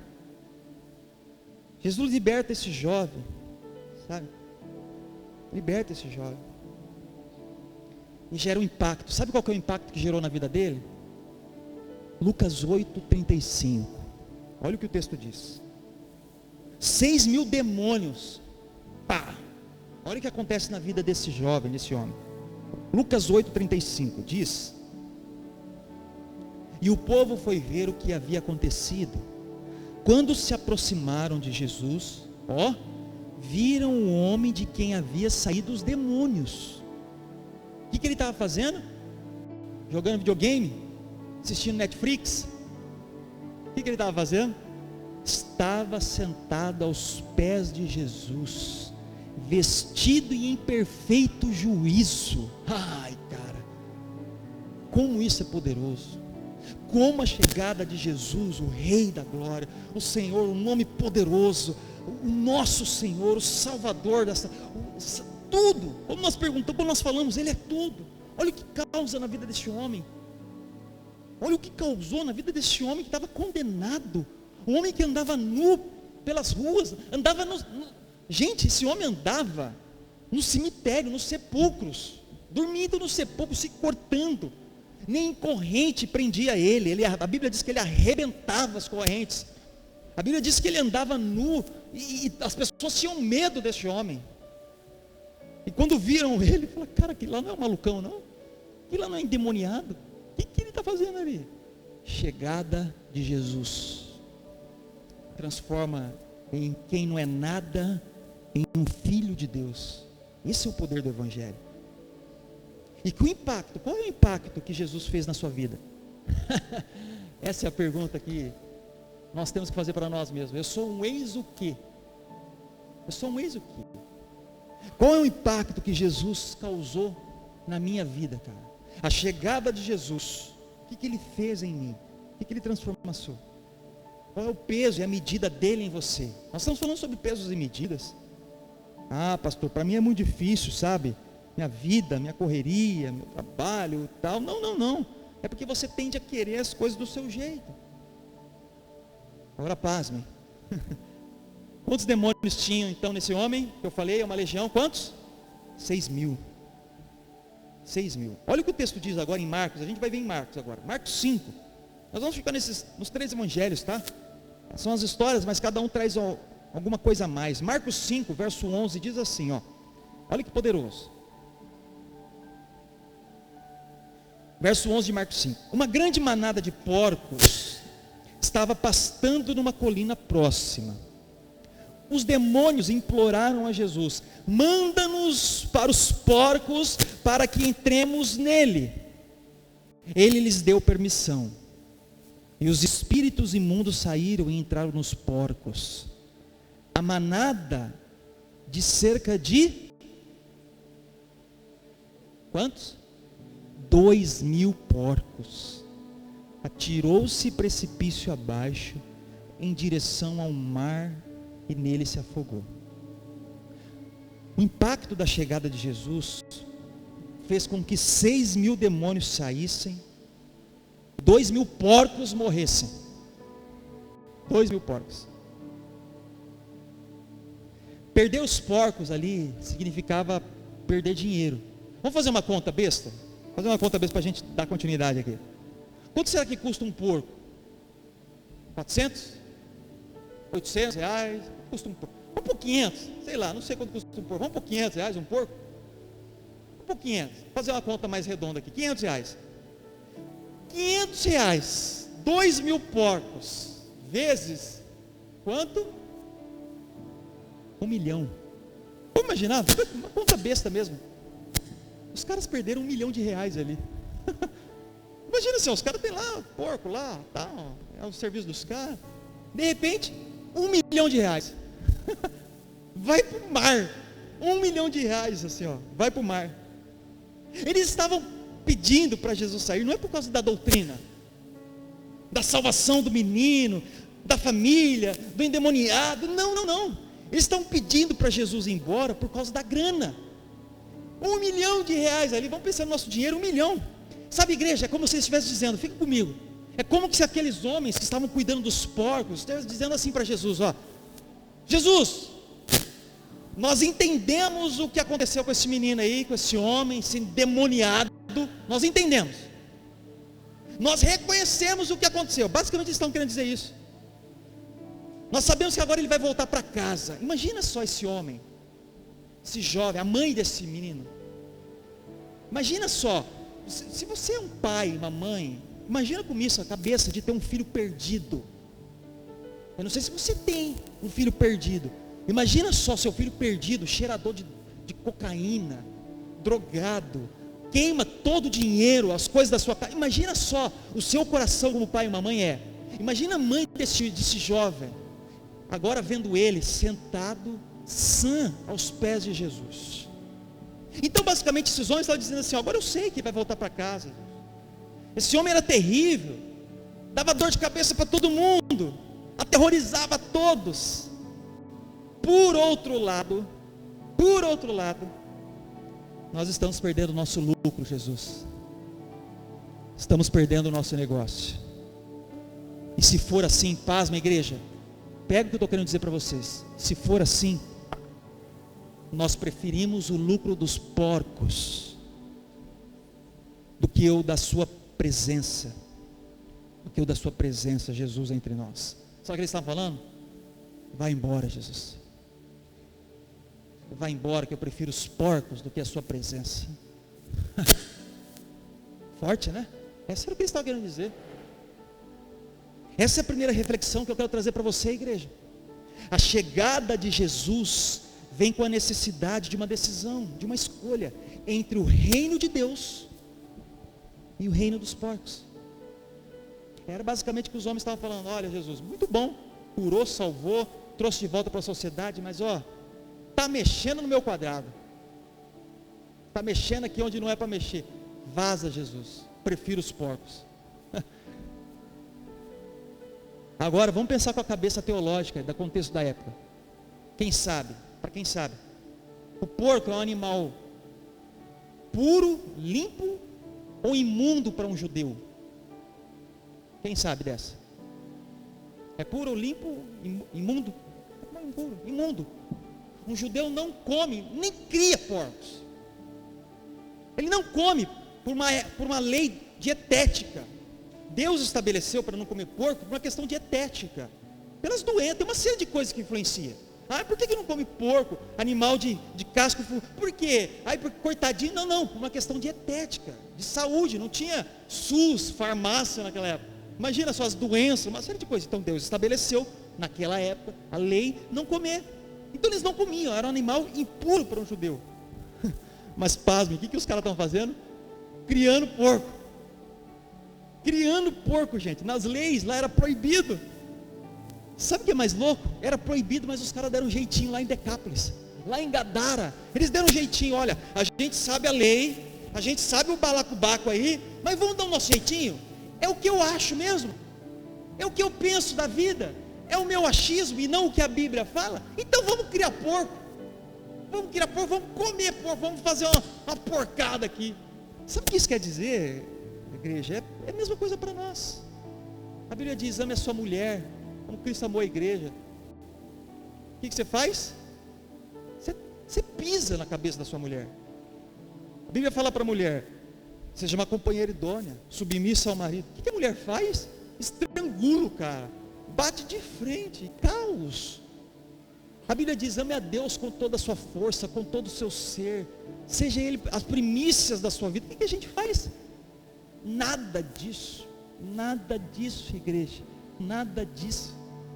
Jesus liberta esse jovem, sabe? Liberta esse jovem. E gera um impacto. Sabe qual que é o impacto que gerou na vida dele? Lucas 8:35. Olha o que o texto diz. 6.000 demônios. Pá! Olha o que acontece na vida desse jovem, desse homem. Lucas 8:35 diz: e o povo foi ver o que havia acontecido. Quando se aproximaram de Jesus, viram o homem de quem havia saído os demônios. O que ele estava fazendo? Jogando videogame? Assistindo Netflix? O que ele estava fazendo? Estava sentado aos pés de Jesus, vestido e em perfeito juízo. Ai, cara, como isso é poderoso! Como a chegada de Jesus, o Rei da Glória, o Senhor, o nome poderoso, o nosso Senhor, o Salvador tudo, como nós perguntamos, como nós falamos, Ele é tudo. Olha o que causa na vida deste homem. Olha o que causou na vida deste homem que estava condenado. Um homem que andava nu pelas ruas, gente, esse homem andava no cemitério, nos sepulcros, dormindo nos sepulcros, se cortando. Nem corrente prendia ele. A Bíblia diz que ele arrebentava as correntes. A Bíblia diz que ele andava nu, e as pessoas tinham medo desse homem. E quando viram ele, falaram: cara, aquele lá não é um malucão, não? Aquele lá não é endemoniado? O que ele está fazendo ali? Chegada de Jesus transforma em quem não é nada em um filho de Deus. Esse é o poder do Evangelho. E que impacto? Qual é o impacto que Jesus fez na sua vida? Essa é a pergunta que nós temos que fazer para nós mesmos. Eu sou um ex o quê? Qual é o impacto que Jesus causou na minha vida, cara? A chegada de Jesus, o que ele fez em mim? O que ele transformou? Qual é o peso e a medida dele em você? Nós estamos falando sobre pesos e medidas. Ah, pastor, para mim é muito difícil, sabe? Minha vida, minha correria, meu trabalho e tal. Não. É porque você tende a querer as coisas do seu jeito. Agora pasmem. Quantos demônios tinham então nesse homem? Que eu falei, é uma legião. Quantos? 6.000. 6.000. Olha o que o texto diz agora em Marcos. A gente vai ver em Marcos agora. Marcos 5. Nós vamos ficar nos 3 evangelhos, tá? São as histórias, mas cada um traz alguma coisa a mais. Marcos 5, verso 11, diz assim, olha que poderoso. Verso 11 de Marcos 5. Uma grande manada de porcos estava pastando numa colina próxima. Os demônios imploraram a Jesus: manda-nos para os porcos, para que entremos nele. Ele lhes deu permissão. E os espíritos imundos saíram e entraram nos porcos. A manada de cerca de quantos? 2.000 porcos atirou-se precipício abaixo em direção ao mar e nele se afogou. O impacto da chegada de Jesus fez com que 6.000 demônios saíssem, 2.000 porcos morressem. 2.000 porcos. Perder os porcos ali significava perder dinheiro. Vamos fazer uma conta besta? Fazer uma conta besta para a gente dar continuidade aqui. Quanto será que custa um porco? 400? 800 reais? Custa um porco. Vamos por 500, sei lá, não sei quanto custa um porco. Vamos por 500 reais um porco? Vamos por 500. Fazer uma conta mais redonda aqui. 500 reais. 500 reais. 2.000 porcos. Vezes quanto? 1 milhão. Vamos imaginar? Uma conta besta mesmo. Os caras perderam 1 milhão de reais ali. Imagina assim, os caras têm lá, porco lá, tá, é o serviço dos caras. De repente, 1 milhão de reais. Vai para o mar. 1 milhão de reais, assim, ó, vai para o mar. Eles estavam pedindo para Jesus sair, não é por causa da doutrina, da salvação do menino, da família, do endemoniado. Não. Eles estão pedindo para Jesus ir embora por causa da grana. 1 milhão de reais ali, vamos pensar no nosso dinheiro, 1 milhão. Sabe, igreja, é como se eles estivessem dizendo, fica comigo. É como se aqueles homens que estavam cuidando dos porcos, estivessem dizendo assim para Jesus, ó, Jesus, nós entendemos o que aconteceu com esse menino aí, com esse homem, esse endemoniado, nós entendemos. Nós reconhecemos o que aconteceu. Basicamente eles estão querendo dizer isso. Nós sabemos que agora ele vai voltar para casa. Imagina só esse homem, esse jovem, a mãe desse menino. Imagina só, se você é um pai, uma mãe, imagina comigo a cabeça de ter um filho perdido. Eu não sei se você tem um filho perdido. Imagina só seu filho perdido, cheirador de cocaína, drogado, queima todo o dinheiro, as coisas da sua casa. Imagina só o seu coração como pai e uma mãe é. Imagina a mãe desse jovem, agora vendo ele sentado, sã, aos pés de Jesus. Então basicamente esses homens estavam dizendo assim, agora eu sei que ele vai voltar para casa. Esse homem era terrível, dava dor de cabeça para todo mundo, aterrorizava todos. Por outro lado, nós estamos perdendo o nosso lucro, Jesus. Estamos perdendo o nosso negócio. E se for assim, pasma, igreja, pega o que eu estou querendo dizer para vocês. Se for assim, nós preferimos o lucro dos porcos do que o da sua presença. Do que o da sua presença, Jesus, entre nós. Sabe o que eles estavam falando? Vai embora, Jesus. Vai embora, que eu prefiro os porcos do que a sua presença. Forte, né? Essa era o que eles estavam querendo dizer. Essa é a primeira reflexão que eu quero trazer para você, igreja. A chegada de Jesus vem com a necessidade de uma decisão, de uma escolha entre o reino de Deus e o reino dos porcos. Era basicamente o que os homens estavam falando. Olha, Jesus, muito bom, curou, salvou, trouxe de volta para a sociedade, mas ó, está mexendo no meu quadrado, está mexendo aqui onde não é para mexer. Vaza, Jesus, prefiro os porcos. Agora vamos pensar com a cabeça teológica do contexto da época. Quem sabe, para quem sabe, o porco é um animal puro, limpo ou imundo para um judeu? Quem sabe dessa? É puro, limpo, imundo? Não, impuro, imundo. Um judeu não come, nem cria porcos. Ele não come por uma lei dietética. Deus estabeleceu para não comer porco por uma questão dietética. Pelas doenças, tem uma série de coisas que influencia. Por que não come porco, animal de casco? Por quê? Porque coitadinho, não, por uma questão dietética, de saúde. Não tinha SUS, farmácia naquela época. Imagina só as doenças, uma série de coisas. Então Deus estabeleceu, naquela época, a lei não comer. Então eles não comiam, era um animal impuro para um judeu. Mas pasme, o que os caras estão fazendo? Criando porco. Criando porco, gente. Nas leis lá era proibido. Sabe o que é mais louco? Era proibido, mas os caras deram um jeitinho lá em Decápolis, lá em Gadara. Eles deram um jeitinho, olha, a gente sabe a lei, a gente sabe o balacobaco aí, mas vamos dar o nosso jeitinho. É o que eu acho mesmo, é o que eu penso da vida, é o meu achismo e não o que a Bíblia fala. Então vamos criar porco. vamos criar porco, vamos comer porco, vamos fazer uma porcada aqui. Sabe o que isso quer dizer, igreja? É a mesma coisa para nós. A Bíblia diz: ame a sua mulher, como Cristo amou a igreja. O que você faz? Você pisa na cabeça da sua mulher. A Bíblia fala para a mulher: seja uma companheira idônea, submissa ao marido. O que a mulher faz? Estrangula o cara, bate de frente, caos. A Bíblia diz: ame a Deus com toda a sua força, com todo o seu ser, seja Ele as primícias da sua vida. O que a gente faz? Nada disso, igreja, nada disso,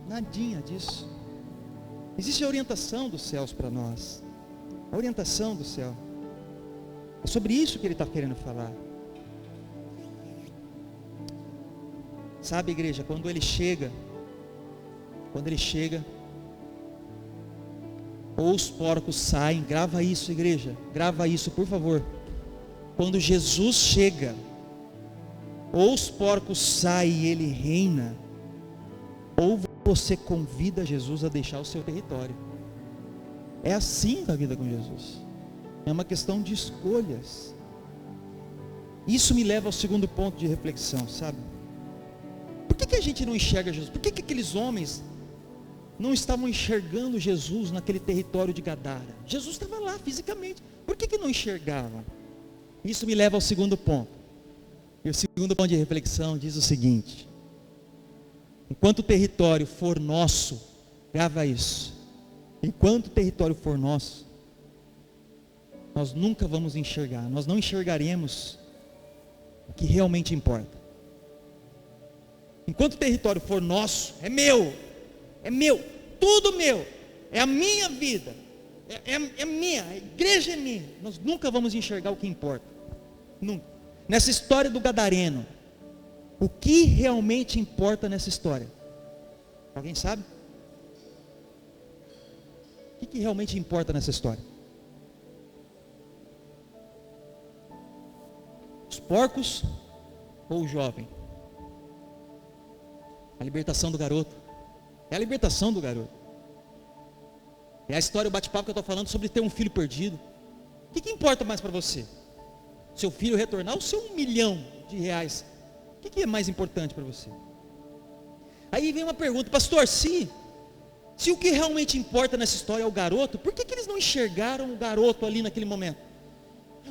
nadinha disso. Existe a orientação dos céus para nós, a orientação do céu. É sobre isso que ele está querendo falar. Sabe, igreja, quando ele chega, ou os porcos saem, grava isso, igreja, grava isso, por favor. Quando Jesus chega, ou os porcos saem e ele reina, ou você convida Jesus a deixar o seu território. É assim a vida com Jesus. É uma questão de escolhas. Isso me leva ao segundo ponto de reflexão, sabe? Por que a gente não enxerga Jesus? Por que aqueles homens não estavam enxergando Jesus naquele território de Gadara? Jesus estava lá fisicamente. Por que não enxergavam? Isso me leva ao segundo ponto. E o segundo ponto de reflexão diz o seguinte: enquanto o território for nosso, grava isso, enquanto o território for nosso, nós nunca vamos enxergar, nós não enxergaremos o que realmente importa. Enquanto o território for nosso, é meu, tudo meu, é a minha vida, é minha, a igreja é minha, nós nunca vamos enxergar o que importa, nunca. Nessa história do gadareno, o que realmente importa nessa história? Alguém sabe? O que realmente importa nessa história? Os porcos ou o jovem? A libertação do garoto. É a libertação do garoto. É a história, o bate-papo que eu estou falando sobre ter um filho perdido. O que importa mais para você? Seu filho retornar ou seu R$1 milhão? O que é mais importante para você? Aí vem uma pergunta: pastor, se o que realmente importa nessa história é o garoto, por que eles não enxergaram o garoto ali naquele momento?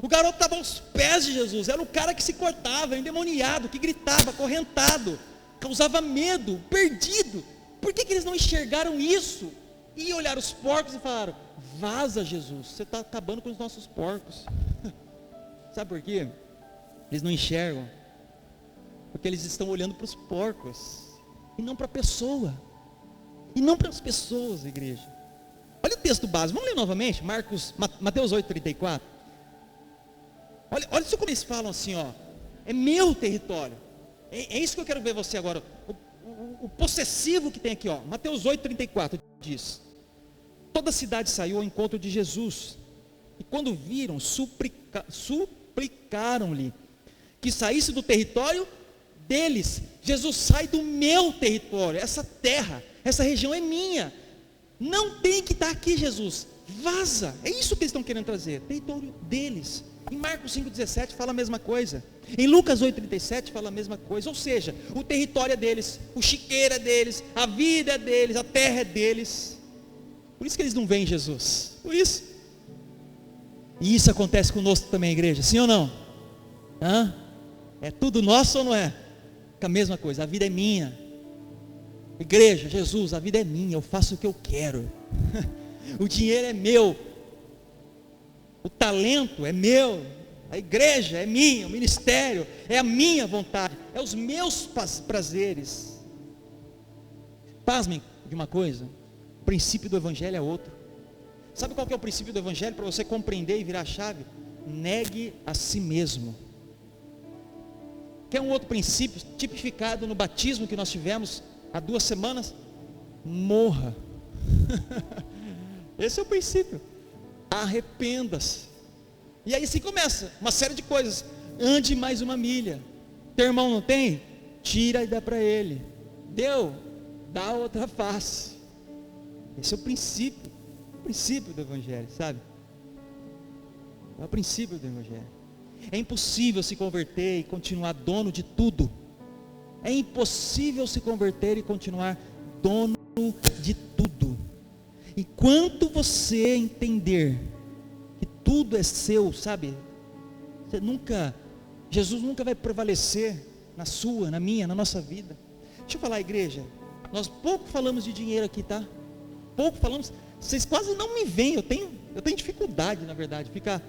O garoto estava aos pés de Jesus, era o cara que se cortava, endemoniado, que gritava, acorrentado, causava medo, perdido. Por que eles não enxergaram isso? E olharam os porcos e falaram: vaza, Jesus, você está acabando com os nossos porcos. Sabe por quê? Eles não enxergam, porque eles estão olhando para os porcos, e não para a pessoa, e não para as pessoas, igreja. Olha o texto básico, vamos ler novamente, Mateus 8,34. Olha só como eles falam assim, ó: é meu território. É isso que eu quero ver você agora. O possessivo que tem aqui, ó. Mateus 8,34 diz: toda a cidade saiu ao encontro de Jesus, e quando viram, suplicaram-lhe que saísse do território deles. Jesus, sai do meu território, essa terra, essa região é minha, não tem que estar aqui, Jesus, vaza. É isso que eles estão querendo trazer, território deles. Em Marcos 5,17 fala a mesma coisa, em Lucas 8,37 fala a mesma coisa. Ou seja, o território é deles, o chiqueiro é deles, a vida é deles, a terra é deles. Por isso que eles não veem Jesus, por isso. E isso acontece conosco também, igreja, sim ou não? É tudo nosso ou não é? É a mesma coisa, a vida é minha. Igreja, Jesus, a vida é minha, eu faço o que eu quero. O dinheiro é meu, o talento é meu, a igreja é minha, o ministério é a minha vontade, é os meus prazeres. Pasmem de uma coisa, o princípio do evangelho é outro. Sabe qual que é o princípio do evangelho para você compreender e virar a chave? Negue a si mesmo. Quer um outro princípio tipificado no batismo que nós tivemos há 2 semanas? Morra. Esse é o princípio. Arrependa-se. E aí assim começa uma série de coisas. Ande mais 1 milha. Teu irmão não tem? Tira e dá para ele. Deu? Dá outra face. Esse é o princípio. princípio do Evangelho, sabe? É o princípio do Evangelho. É impossível se converter e continuar dono de tudo. É impossível se converter e continuar dono de tudo. Enquanto você entender que tudo é seu, sabe? Jesus nunca vai prevalecer na sua, na minha, na nossa vida. Deixa eu falar, igreja, nós pouco falamos de dinheiro aqui, tá? Pouco falamos, vocês quase não me veem, eu tenho dificuldade, na verdade, ficar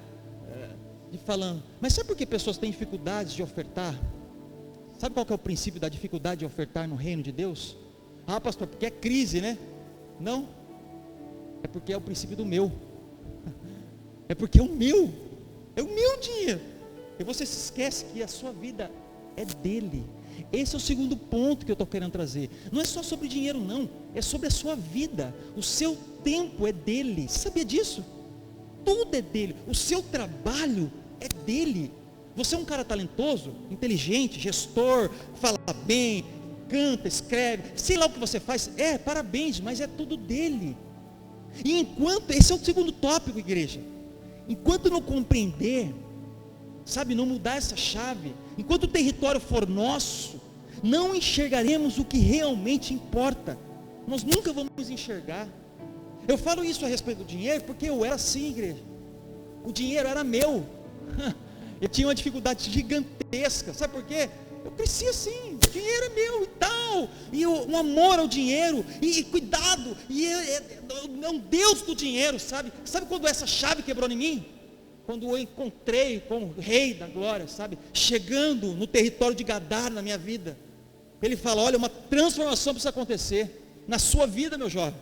de falando. Mas sabe por que pessoas têm dificuldades de ofertar? Sabe qual que é o princípio da dificuldade de ofertar no reino de Deus? Ah, pastor, porque é crise, né? Não, é porque é o princípio do meu. É porque é o meu dinheiro. E você se esquece que a sua vida é dele. Esse é o segundo ponto que eu estou querendo trazer. Não é só sobre dinheiro não, é sobre a sua vida. O seu tempo é dele. Você sabia disso? Tudo é dele. O seu trabalho é dele. Você é um cara talentoso, inteligente, gestor, fala bem, canta, escreve, sei lá o que você faz, parabéns, mas é tudo dele. E enquanto, esse é o segundo tópico, igreja, enquanto não compreender, sabe, não mudar essa chave, enquanto o território for nosso, não enxergaremos o que realmente importa. Nós nunca vamos enxergar. Eu falo isso a respeito do dinheiro, porque eu era assim, igreja. O dinheiro era meu. Eu tinha uma dificuldade gigantesca. Sabe por quê? Eu cresci assim, o dinheiro é meu e tal, e um amor ao dinheiro, e cuidado, e é um Deus do dinheiro, sabe? Sabe quando essa chave quebrou em mim? Quando eu encontrei com o Rei da Glória, sabe? Chegando no território de Gadara na minha vida. Ele fala, olha, uma transformação precisa acontecer na sua vida, meu jovem.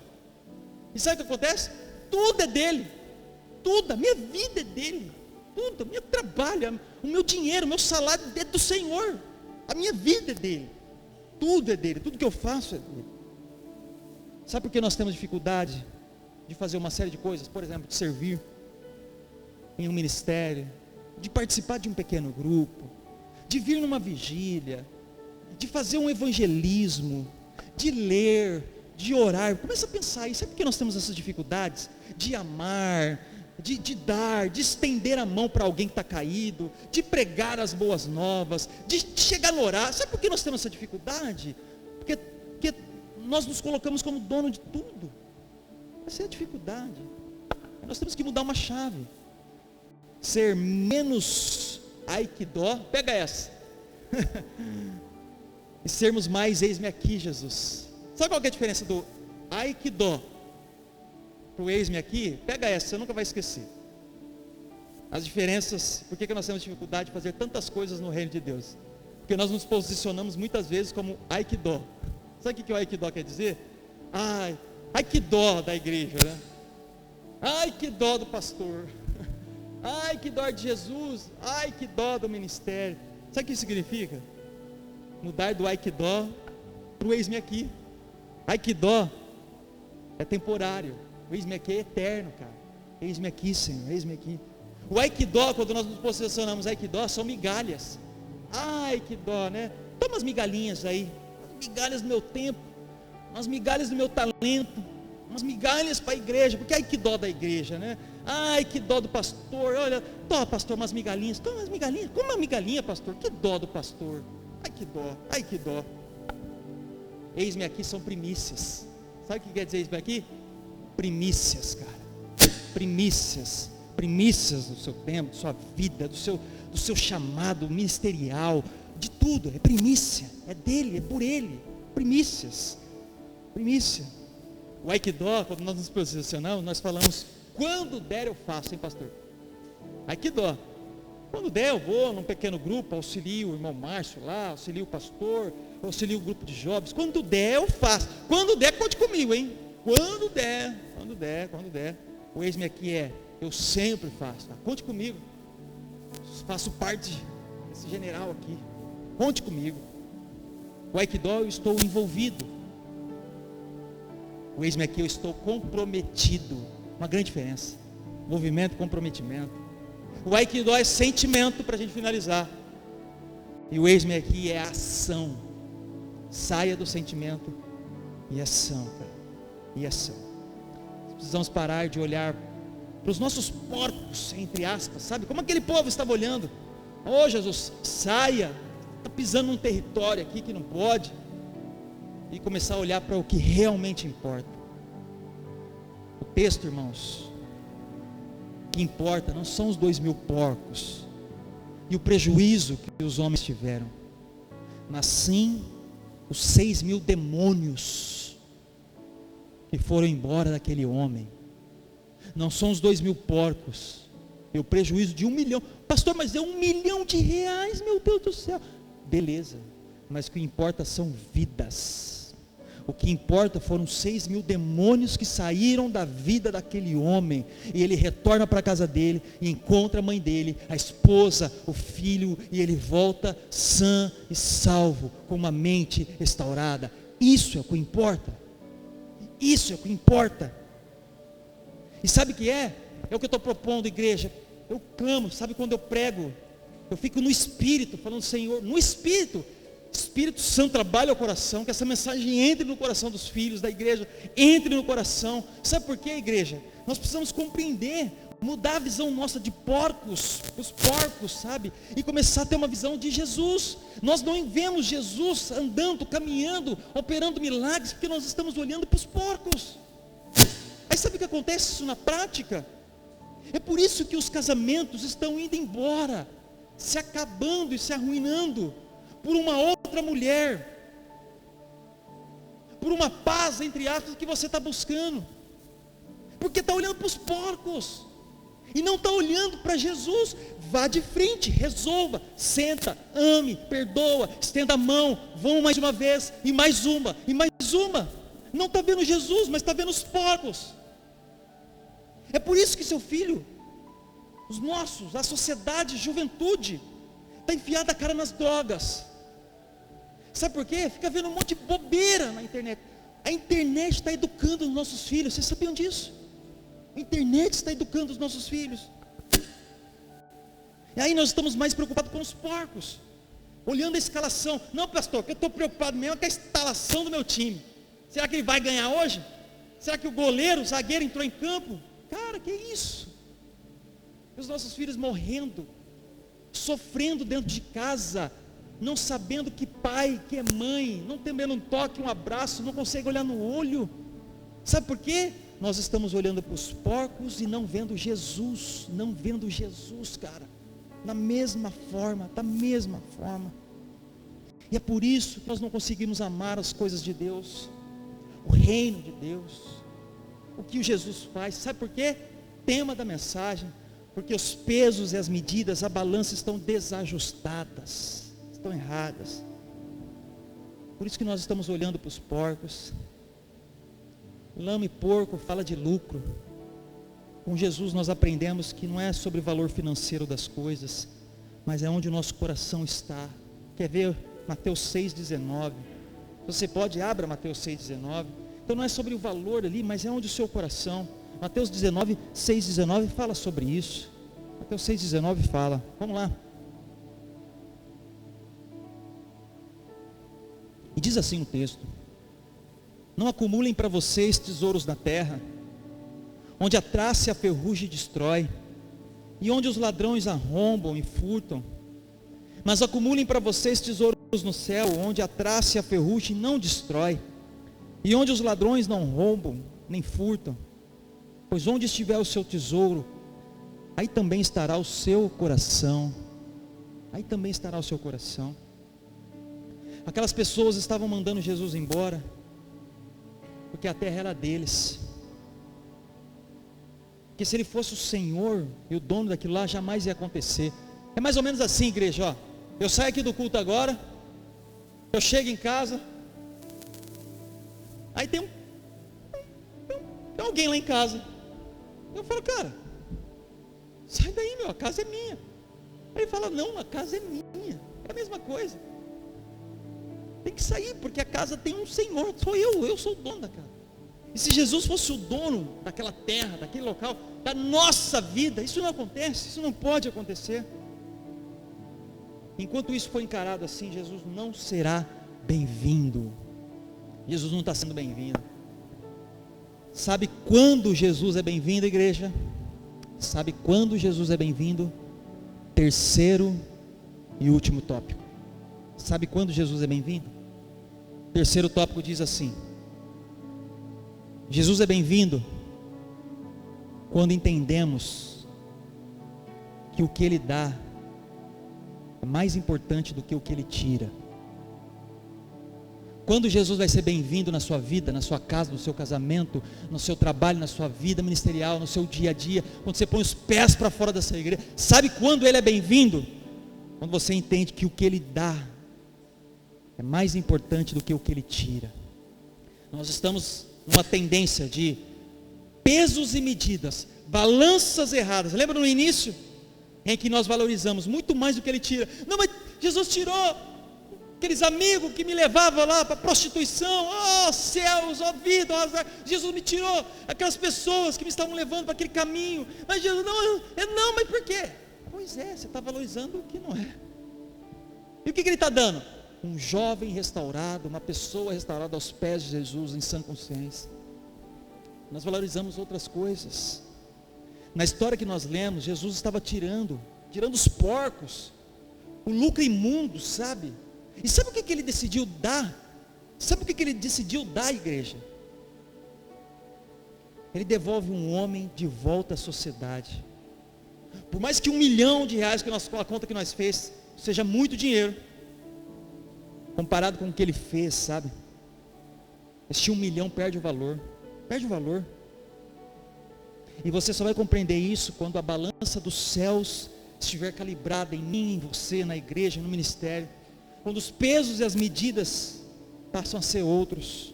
E sabe o que acontece? Tudo é dele, tudo, a minha vida é dele, tudo, o meu trabalho, o meu dinheiro, o meu salário é do Senhor. A minha vida é dele, tudo é dele, tudo que eu faço é dele. Sabe por que nós temos dificuldade de fazer uma série de coisas? Por exemplo, de servir em um ministério, de participar de um pequeno grupo, de vir numa vigília, de fazer um evangelismo, de ler, de orar. Começa a pensar, e sabe por que nós temos essas dificuldades? De amar, de dar, de estender a mão para alguém que está caído, de pregar as boas novas, de chegar no orar. Sabe por que nós temos essa dificuldade? Porque nós nos colocamos como dono de tudo. Essa é a dificuldade. Nós temos que mudar uma chave. Ser menos aikido, pega essa. E sermos mais eis-me aqui, Jesus. Sabe qual que é a diferença do aikido para o eis-me aqui? Pega essa, você nunca vai esquecer. As diferenças, por que nós temos dificuldade de fazer tantas coisas no reino de Deus? Porque nós nos posicionamos muitas vezes como aikido. Sabe o que o aikido quer dizer? Ai que dó da igreja, né? Ai que dó do pastor. Ai que dó de Jesus. Ai que dó do ministério. Sabe o que isso significa? Mudar do aikido para o eis-me aqui. Aikido é temporário, o eis-me aqui é eterno, cara. Eis-me aqui, Senhor, eis-me aqui. O aikido, quando nós nos posicionamos aikido, são migalhas. Ai que dó, né? Toma as migalhinhas aí, as migalhas do meu tempo, umas migalhas do meu talento, umas migalhas para a igreja, porque ai que dó da igreja, né? Ai que dó do pastor, olha, toma pastor umas migalhinhas, toma umas migalhinhas, como uma migalhinha pastor, que dó do pastor, ai que dó, ai que dó. Eis-me aqui são primícias. Sabe o que quer dizer eis-me aqui? Primícias, cara. Primícias. Primícias do seu tempo, da sua vida, do seu chamado ministerial, de tudo. É primícia. É dele, é por ele. Primícias. Primícia. O aikido, quando nós nos posicionamos, nós falamos, quando der eu faço, hein, pastor? Aikido. Quando der eu vou num pequeno grupo, auxilio o irmão Márcio lá, auxilio o pastor, auxilio o grupo de jovens. Quando der eu faço. Quando der, conte comigo, hein? Quando der. O eis-me aqui eu sempre faço, tá? Conte comigo. Faço parte desse general aqui. Conte comigo. O aikido eu estou envolvido. O eis-me aqui eu estou comprometido. Uma grande diferença. Movimento, comprometimento. O aikido é sentimento, para a gente finalizar. E o eis-me aqui é ação. Saia do sentimento e ação, cara. E ação. precisamos parar de olhar para os nossos porcos, entre aspas, sabe? Como aquele povo estava olhando. Oh Jesus, saia, está pisando num território aqui que não pode. E começar a olhar para o que realmente importa. O texto, irmãos, o que importa não são os 2.000 porcos e o prejuízo que os homens tiveram, mas sim os 6.000 demônios que foram embora daquele homem. Não são os 2.000 porcos e o prejuízo de 1 milhão. Pastor, mas é R$1 milhão, meu Deus do céu. Beleza, mas o que importa são vidas. O que importa foram 6.000 demônios que saíram da vida daquele homem. E ele retorna para a casa dele e encontra a mãe dele, a esposa, o filho, e ele volta sã e salvo, com uma mente restaurada. Isso é o que importa. Isso é o que importa. E sabe o que é? É o que eu estou propondo, igreja. Eu clamo, sabe quando eu prego? Eu fico no Espírito, falando, Senhor, no Espírito Santo trabalha o coração, que essa mensagem entre no coração dos filhos da igreja, entre no coração. Sabe por quê, igreja? Nós precisamos compreender, mudar a visão nossa de porcos, os porcos, sabe? E começar a ter uma visão de Jesus. Nós não vemos Jesus andando, caminhando, operando milagres, porque nós estamos olhando para os porcos. Aí sabe o que acontece isso na prática? É por isso que os casamentos estão indo embora, se acabando e se arruinando, por uma outra mulher, por uma paz, entre aspas, que você está buscando, porque está olhando para os porcos, e não está olhando para Jesus. Vá de frente, resolva, senta, ame, perdoa, estenda a mão, vão mais uma vez, e mais uma, não está vendo Jesus, mas está vendo os porcos. É por isso que seu filho, os nossos, a sociedade, a juventude, está enfiada a cara nas drogas. Sabe por quê? Fica vendo um monte de bobeira na internet. A internet está educando os nossos filhos. Vocês sabiam disso? A internet está educando os nossos filhos. E aí nós estamos mais preocupados com os porcos, olhando a escalação. Não, pastor, que eu estou preocupado mesmo é com a instalação do meu time. Será que ele vai ganhar hoje? Será que o goleiro, o zagueiro entrou em campo? Cara, que isso? E os nossos filhos morrendo, sofrendo dentro de casa, não sabendo que pai, que é mãe, não tendo um toque, um abraço, não consegue olhar no olho. Sabe por quê? Nós estamos olhando para os porcos e não vendo Jesus, cara, da mesma forma. E é por isso que nós não conseguimos amar as coisas de Deus, o reino de Deus, o que o Jesus faz. Sabe por quê? Tema da mensagem, porque os pesos e as medidas, a balança estão desajustadas, estão erradas. Por isso que nós estamos olhando para os porcos. Lama e porco fala de lucro. Com Jesus nós aprendemos que não é sobre o valor financeiro das coisas, mas é onde o nosso coração está. Quer ver Mateus 6,19? Você pode, abra Mateus 6,19. Então não é sobre o valor ali, mas é onde o seu coração. Mateus 6,19 fala sobre isso. Mateus 6,19 fala, vamos lá. E diz assim o texto: não acumulem para vocês tesouros na terra, onde a traça e a ferrugem destrói, e onde os ladrões arrombam e furtam, mas acumulem para vocês tesouros no céu, onde a traça e a ferrugem não destrói, e onde os ladrões não roubam nem furtam. Pois onde estiver o seu tesouro, aí também estará o seu coração. Aquelas pessoas estavam mandando Jesus embora, porque a terra era deles. Porque se ele fosse o Senhor e o dono daquilo lá, jamais ia acontecer. É mais ou menos assim, igreja, ó. Eu saio aqui do culto agora, eu chego em casa, aí tem alguém lá em casa. Eu falo, cara, sai daí, meu, a casa é minha. Aí ele fala, não, a casa é minha. É a mesma coisa. Tem que sair, porque a casa tem um Senhor, sou eu sou o dono da casa. E se Jesus fosse o dono daquela terra, daquele local, da nossa vida, isso não acontece, isso não pode acontecer. Enquanto isso for encarado assim, Jesus não será bem-vindo. Jesus não está sendo bem-vindo. Sabe quando Jesus é bem-vindo, igreja? Sabe quando Jesus é bem-vindo? Terceiro e último tópico. Sabe quando Jesus é bem-vindo? Terceiro tópico diz assim: Jesus é bem-vindo quando entendemos que o que Ele dá é mais importante do que o que Ele tira. Quando Jesus vai ser bem-vindo na sua vida, na sua casa, no seu casamento, no seu trabalho, na sua vida ministerial, no seu dia a dia, quando você põe os pés para fora dessa igreja, sabe quando Ele é bem-vindo? Quando você entende que o que Ele dá é mais importante do que o que Ele tira. Nós estamos numa tendência de pesos e medidas, balanças erradas. Lembra no início? Em que nós valorizamos muito mais do que Ele tira. Não, mas Jesus tirou aqueles amigos que me levavam lá para prostituição, oh céus, oh vida, oh azar. Jesus me tirou aquelas pessoas que me estavam levando para aquele caminho, mas Jesus, não, mas por quê? Pois é, você está valorizando o que não é. E o que Ele está dando? Um jovem restaurado, uma pessoa restaurada aos pés de Jesus em sã consciência. Nós valorizamos outras coisas. Na história que nós lemos, Jesus estava tirando os porcos, o lucro imundo, sabe? E sabe o que Ele decidiu dar? Sabe o que Ele decidiu dar, igreja? Ele devolve um homem de volta à sociedade. Por mais que R$1 milhão a conta que nós fez, seja muito dinheiro, comparado com o que Ele fez, sabe? Este 1 milhão perde o valor. E você só vai compreender isso quando a balança dos céus estiver calibrada em mim, em você, na igreja, no ministério. Quando os pesos e as medidas passam a ser outros.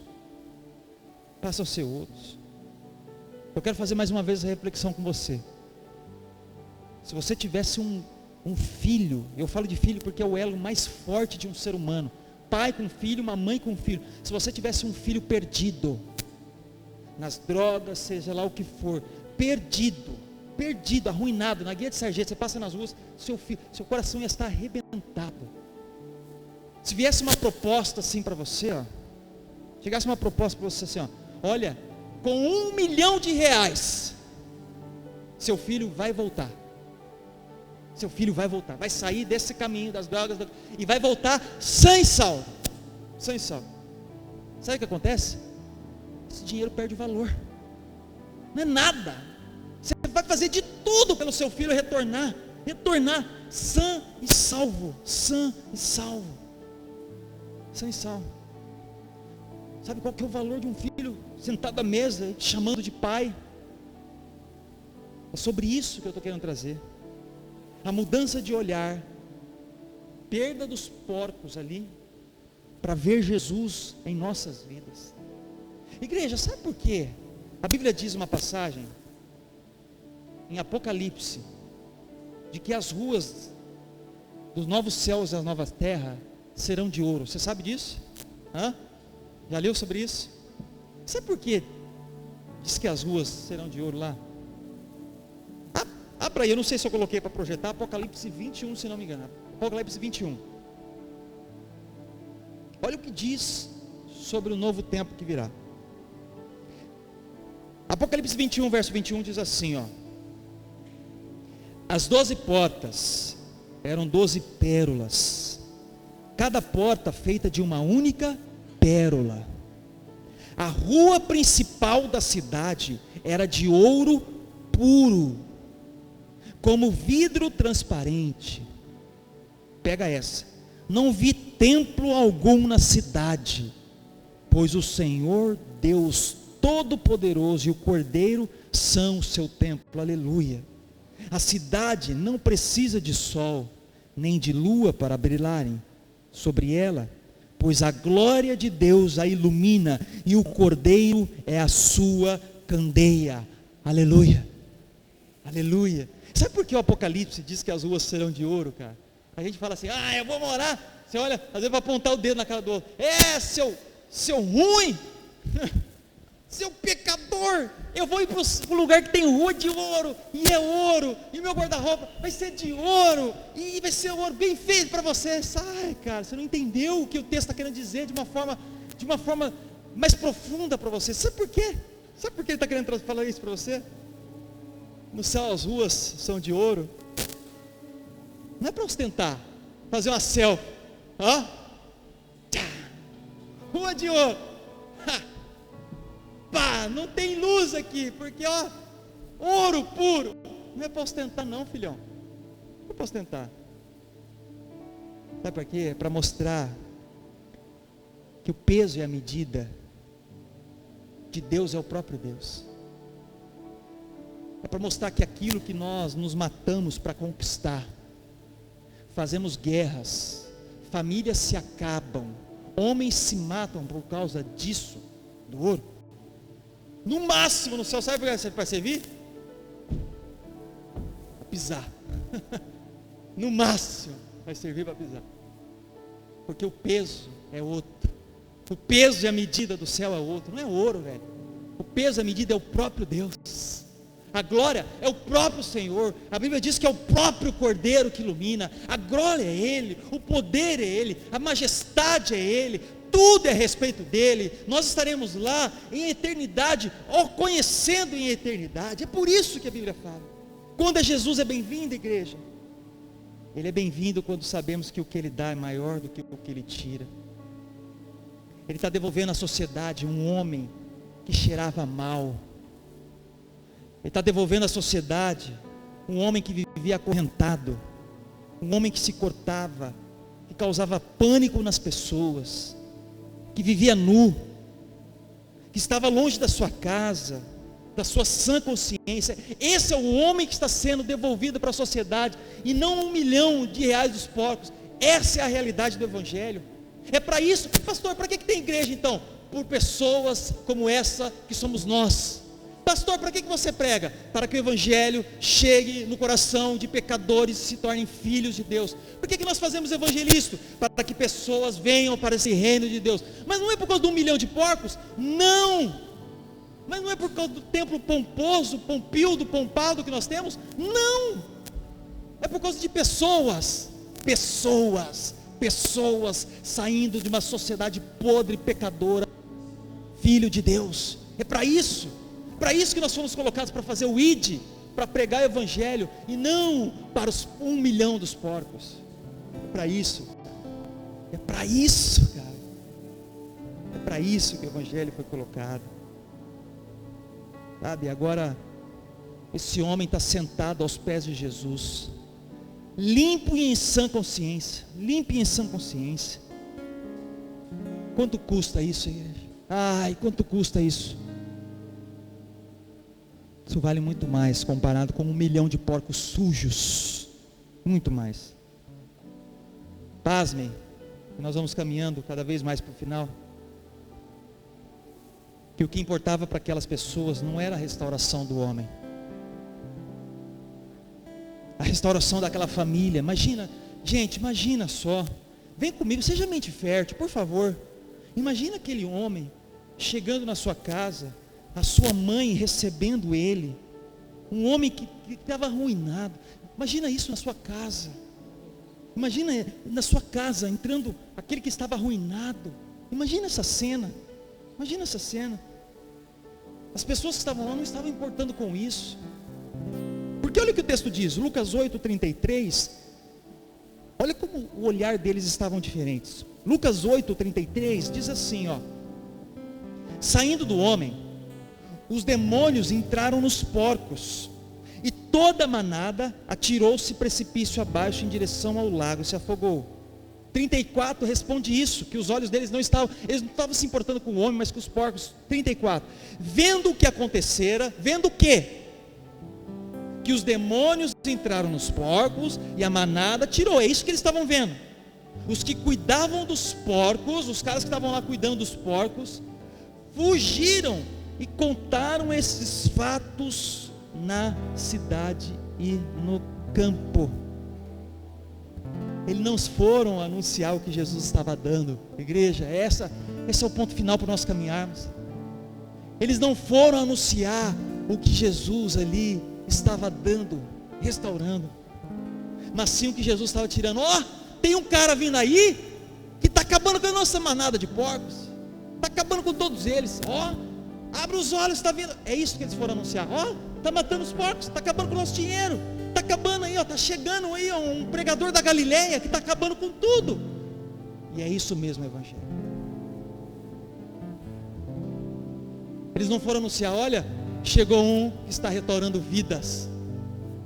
Eu quero fazer mais uma vez essa reflexão com você. Se você tivesse um filho, eu falo de filho porque é o elo mais forte de um ser humano. Pai com filho, uma mãe com filho. Se você tivesse um filho perdido, nas drogas, seja lá o que for, perdido, arruinado, na guia de sargento, você passa nas ruas, seu coração ia estar arrebentado. Se viesse uma proposta assim para você, chegasse uma proposta para você assim, olha, com R$1 milhão, seu filho vai voltar. Vai sair desse caminho das drogas e vai voltar sã e salvo. Sabe o que acontece? Esse dinheiro perde valor. Não é nada. Você vai fazer de tudo pelo seu filho retornar sã e salvo. Sabe qual que é o valor de um filho sentado à mesa, te chamando de pai? É sobre isso que eu estou querendo trazer. A mudança de olhar, perda dos porcos ali, para ver Jesus em nossas vidas. Igreja, sabe por quê? A Bíblia diz uma passagem, em Apocalipse, de que as ruas dos novos céus e da nova terra serão de ouro. Você sabe disso? Já leu sobre isso? Sabe por quê? Diz que as ruas serão de ouro lá. Abra aí, eu não sei se eu coloquei para projetar, Apocalipse 21, se não me engano. Apocalipse 21. Olha o que diz sobre o novo tempo que virá. Apocalipse 21, verso 21 diz assim, as 12 portas eram 12 pérolas, cada porta feita de uma única pérola. A rua principal da cidade era de ouro puro, como vidro transparente. Pega essa. Não vi templo algum na cidade, pois o Senhor Deus Todo-Poderoso e o Cordeiro são o seu templo. Aleluia. A cidade não precisa de sol, nem de lua para brilharem sobre ela, pois a glória de Deus a ilumina, e o Cordeiro é a sua candeia. Aleluia. Sabe por que o Apocalipse diz que as ruas serão de ouro, cara? A gente fala assim, eu vou morar. Você olha, às vezes vai apontar o dedo na cara do outro. Seu ruim, seu pecador. Eu vou ir para o lugar que tem rua de ouro, e é ouro, e meu guarda-roupa vai ser de ouro, e vai ser ouro bem feito para você. Cara, você não entendeu o que o texto está querendo dizer de uma forma mais profunda para você. Sabe por quê? Sabe por que ele está querendo falar isso para você? No céu as ruas são de ouro. Não é para ostentar, fazer uma selfie. Ó, rua de ouro. Pá, não tem luz aqui, porque ó, ouro puro. Não é para ostentar não, filhão. Não é para ostentar. Sabe para quê? É para mostrar que o peso e a medida de Deus é o próprio Deus. É para mostrar que aquilo que nós nos matamos para conquistar, fazemos guerras, famílias se acabam, homens se matam por causa disso, do ouro. No máximo no céu, sabe para que vai servir? Para pisar. No máximo vai servir para pisar. Porque o peso é outro. O peso e a medida do céu é outro. Não é ouro, velho. O peso e a medida é o próprio Deus. A glória é o próprio Senhor. A Bíblia diz que é o próprio Cordeiro que ilumina. A glória é Ele, o poder é Ele, a majestade é Ele, tudo é a respeito dEle. Nós estaremos lá em eternidade, ou conhecendo em eternidade. É por isso que a Bíblia fala. Quando Jesus é bem-vindo, igreja, Ele é bem-vindo quando sabemos que o que Ele dá é maior do que o que Ele tira. Ele está devolvendo à sociedade um homem que cheirava mal. Ele está devolvendo à sociedade um homem que vivia acorrentado, um homem que se cortava, que causava pânico nas pessoas, que vivia nu, que estava longe da sua casa, da sua sã consciência. Esse é o homem que está sendo devolvido para a sociedade, e não R$1 milhão dos porcos. Essa é a realidade do Evangelho. É para isso, pastor, para que tem igreja então? Por pessoas como essa que somos nós. Pastor, para que você prega? Para que o Evangelho chegue no coração de pecadores e se tornem filhos de Deus. Por que nós fazemos evangelismo? Para que pessoas venham para esse reino de Deus. Mas não é por causa de 1 milhão de porcos? Não! Mas não é por causa do templo pomposo, pompildo, pompado que nós temos? Não! É por causa de pessoas saindo de uma sociedade podre, pecadora, filho de Deus. É para isso que nós fomos colocados, para fazer o ID, para pregar o Evangelho, e não para os 1 milhão dos porcos. É para isso, cara. É para isso que o Evangelho foi colocado. Sabe, agora esse homem está sentado aos pés de Jesus, limpo e em sã consciência. Quanto custa isso, igreja? Ai, quanto custa isso? Isso vale muito mais comparado com 1 milhão de porcos sujos. Muito mais. Pasmem, nós vamos caminhando cada vez mais para o final. Que o que importava para aquelas pessoas não era a restauração do homem, a restauração daquela família. Imagina só, vem comigo, seja mente fértil, por favor. Imagina aquele homem chegando na sua casa, a sua mãe recebendo ele, um homem que estava arruinado. Imagina isso na sua casa. Imagina na sua casa entrando aquele que estava arruinado. Imagina essa cena. As pessoas que estavam lá não estavam importando com isso. Porque olha o que o texto diz, Lucas 8:33. Olha como o olhar deles estavam diferentes. Lucas 8:33 diz assim, ó: saindo do homem, os demônios entraram nos porcos, e toda a manada atirou-se precipício abaixo em direção ao lago e se afogou. 34 responde isso, que os olhos deles eles não estavam se importando com o homem, mas com os porcos. 34, vendo o que acontecera, vendo o quê? Que os demônios entraram nos porcos e a manada tirou. É isso que eles estavam vendo. Os que cuidavam dos porcos, os caras que estavam lá cuidando dos porcos, fugiram e contaram esses fatos na cidade e no campo. Eles não foram anunciar o que Jesus estava dando. Igreja, esse é o ponto final para nós caminharmos. Eles não foram anunciar o que Jesus ali estava dando, restaurando, mas sim o que Jesus estava tirando. Tem um cara vindo aí que está acabando com a nossa manada de porcos, está acabando com todos eles. Abre os olhos, está vendo? É isso que eles foram anunciar. Ó, está matando os porcos, está acabando com o nosso dinheiro, está acabando aí, ó, está chegando aí ó, um pregador da Galileia que está acabando com tudo. E é isso mesmo o Evangelho. Eles não foram anunciar, olha, chegou um que está restaurando vidas.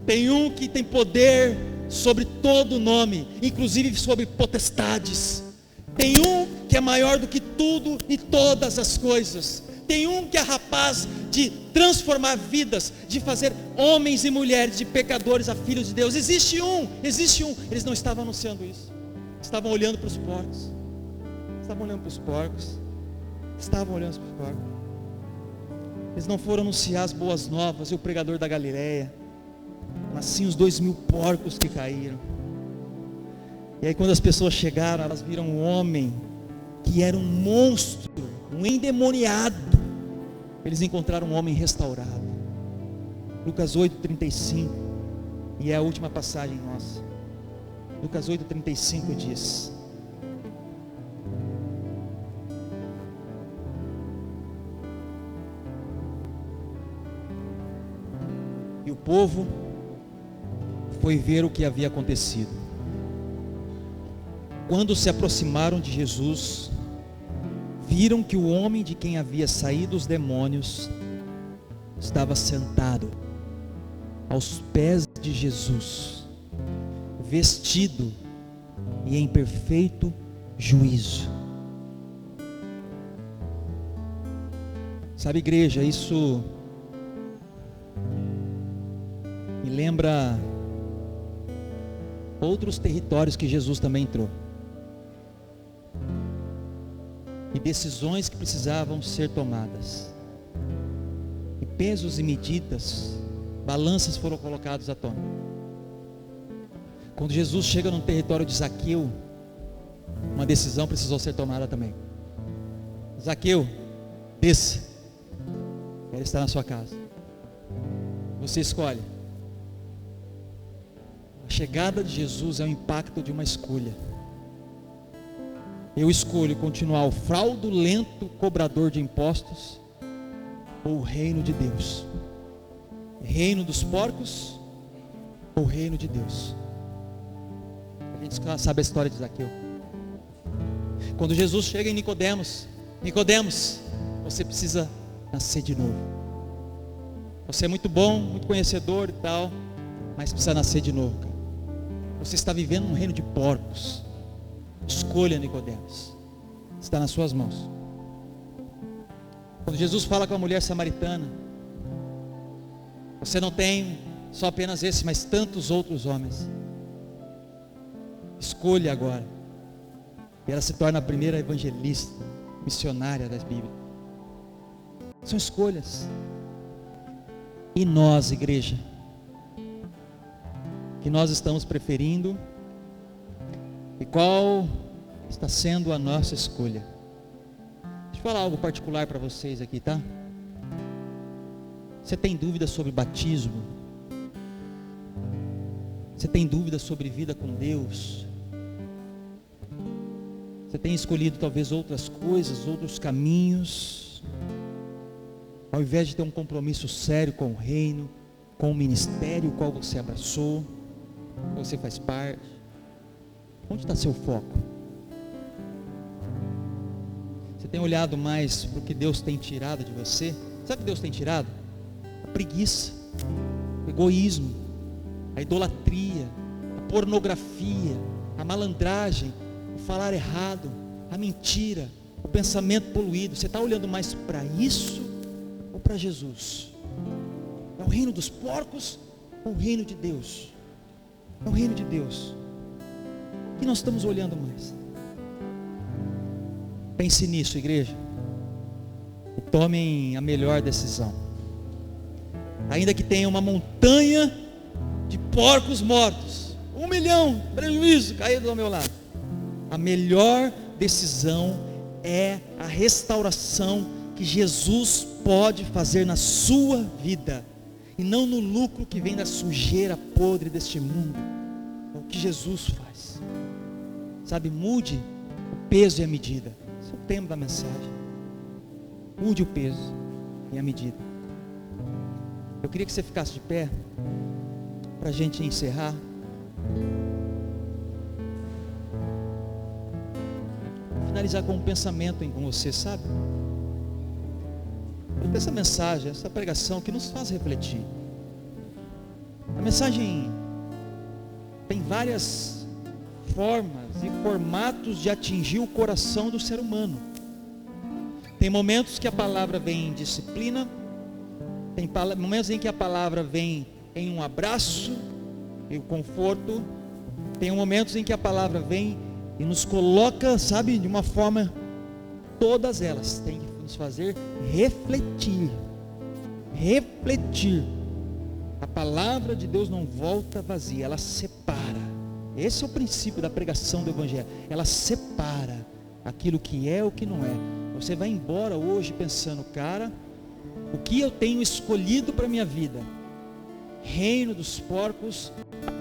Tem um que tem poder sobre todo nome, inclusive sobre potestades. Tem um que é maior do que tudo e todas as coisas. Tem um que é capaz de transformar vidas, de fazer homens e mulheres, de pecadores a filhos de Deus. Existe um. Eles não estavam anunciando isso. Estavam olhando para os porcos. Eles não foram anunciar as boas novas e o pregador da Galileia, mas sim os 2.000 porcos que caíram. E aí quando as pessoas chegaram, elas viram um homem que era um monstro, um endemoniado. Eles encontraram um homem restaurado. Lucas 8:35, e é a última passagem nossa. Lucas 8:35 diz: e o povo foi ver o que havia acontecido. Quando se aproximaram de Jesus, viram que o homem de quem havia saído os demônios estava sentado aos pés de Jesus, vestido e em perfeito juízo. Sabe, igreja, isso me lembra outros territórios que Jesus também entrou, e decisões que precisavam ser tomadas, e pesos e medidas, balanças foram colocados à tona. Quando Jesus chega no território de Zaqueu, uma decisão precisou ser tomada também. Zaqueu, desça, quero estar na sua casa. Você escolhe. A chegada de Jesus é o impacto de uma escolha. Eu escolho continuar o fraudulento cobrador de impostos ou o reino de Deus? Reino dos porcos ou reino de Deus? A gente sabe a história de Zaqueu. Quando Jesus chega em Nicodemos, você precisa nascer de novo. Você é muito bom, muito conhecedor e tal, mas precisa nascer de novo, cara. Você está vivendo um reino de porcos. Escolha, Nicodemos, está nas suas mãos. Quando Jesus fala com a mulher samaritana, você não tem só apenas esse, mas tantos outros homens. Escolha agora. E ela se torna a primeira evangelista, missionária das Bíblias. São escolhas. E nós, igreja, que nós estamos preferindo, e qual está sendo a nossa escolha? Deixa eu falar algo particular para vocês aqui, tá? Você tem dúvida sobre batismo? Você tem dúvida sobre vida com Deus? Você tem escolhido talvez outras coisas, outros caminhos, ao invés de ter um compromisso sério com o reino, com o ministério qual você abraçou, você faz parte? Onde está seu foco? Você tem olhado mais para o que Deus tem tirado de você? Sabe o que Deus tem tirado? A preguiça, o egoísmo, a idolatria, a pornografia, a malandragem, o falar errado, a mentira, o pensamento poluído. Você está olhando mais para isso ou para Jesus? É o reino dos porcos ou o reino de Deus? É o reino de Deus. O que nós estamos olhando mais? Pense nisso, igreja, e tomem a melhor decisão. Ainda que tenha uma montanha de porcos mortos, 1 milhão, prejuízo, caído ao meu lado, a melhor decisão é a restauração que Jesus pode fazer na sua vida, e não no lucro que vem da sujeira podre deste mundo. É o que Jesus faz. Sabe, mude o peso e a medida. Esse é o tema da mensagem. Mude o peso. e a medida. Eu queria que você ficasse de pé, para a gente encerrar. Vou finalizar com um pensamento com você, sabe? Essa mensagem, essa pregação que nos faz refletir. A mensagem tem várias formas e formatos de atingir o coração do ser humano. Tem momentos que a palavra vem em disciplina, tem momentos em que a palavra vem em um abraço e o conforto, tem momentos em que a palavra vem e nos coloca, sabe, de uma forma, todas elas têm que nos fazer refletir. A palavra de Deus não volta vazia, ela separa. Esse é o princípio da pregação do Evangelho. Ela separa aquilo que é e o que não é. Você vai embora hoje pensando, cara, o que eu tenho escolhido para a minha vida? Reino dos porcos,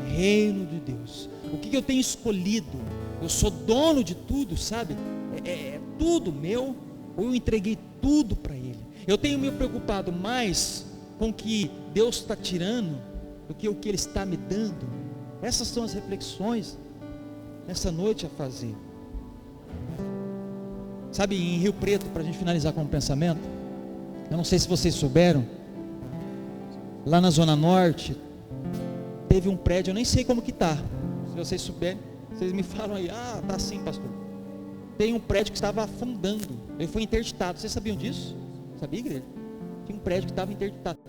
reino de Deus. O que eu tenho escolhido? Eu sou dono de tudo, sabe? É tudo meu, ou eu entreguei tudo para Ele? Eu tenho me preocupado mais com o que Deus está tirando do que o que Ele está me dando. Essas são as reflexões nessa noite a fazer. Sabe, em Rio Preto, para a gente finalizar com um pensamento, eu não sei se vocês souberam, lá na Zona Norte, teve um prédio, eu nem sei como que está. Se vocês souberem, vocês me falam aí, tá assim, pastor. Tem um prédio que estava afundando, ele foi interditado. Vocês sabiam disso? Sabia, igreja? Tinha um prédio que estava interditado.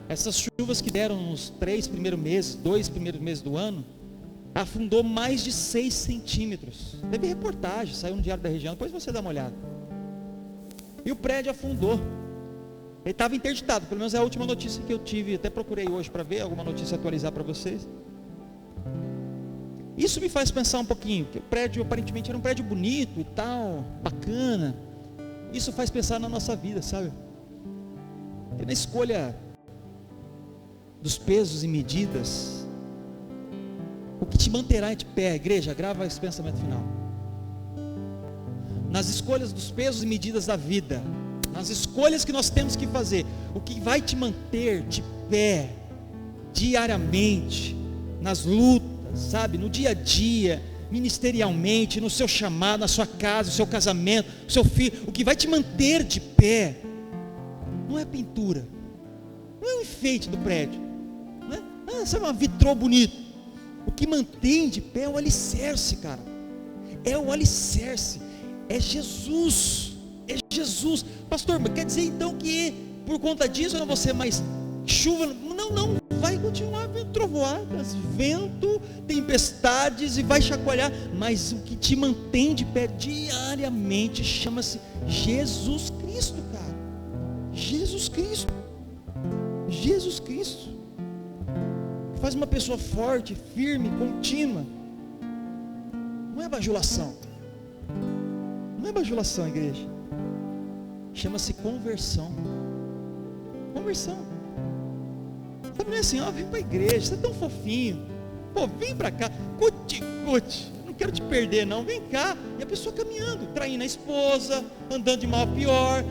Essas chuvas que deram nos 2 primeiros meses do ano, afundou mais de 6 centímetros. Teve reportagem, saiu no Diário da Região, depois você dá uma olhada. E o prédio afundou. Ele estava interditado, pelo menos é a última notícia que eu tive, até procurei hoje para ver alguma notícia atualizar para vocês. Isso me faz pensar um pouquinho, que o prédio aparentemente era um prédio bonito e tal, bacana. Isso faz pensar na nossa vida, sabe? E na escolha dos pesos e medidas, o que te manterá de pé, igreja, grava esse pensamento final. Nas escolhas dos pesos e medidas da vida, nas escolhas que nós temos que fazer, o que vai te manter de pé, diariamente, nas lutas, sabe, no dia a dia, ministerialmente, no seu chamado, na sua casa, no seu casamento, no seu filho, o que vai te manter de pé, não é a pintura, não é o enfeite do prédio, não é sabe, uma vitrô bonito. O que mantém de pé é o alicerce, cara, é o alicerce, é Jesus. É Jesus, pastor, mas quer dizer então que por conta disso eu não vou ser mais chuva? Não, vai continuar vendo trovoadas, vento, tempestades e vai chacoalhar, mas o que te mantém de pé diariamente chama-se Jesus Cristo, cara. Jesus Cristo, faz uma pessoa forte, firme, contínua. Não é bajulação, igreja. Chama-se conversão. Sabe, não é assim, vem para a igreja, você é tão fofinho, vem para cá, cuti, não quero te perder não, vem cá, e a pessoa caminhando, traindo a esposa, andando de mal a pior,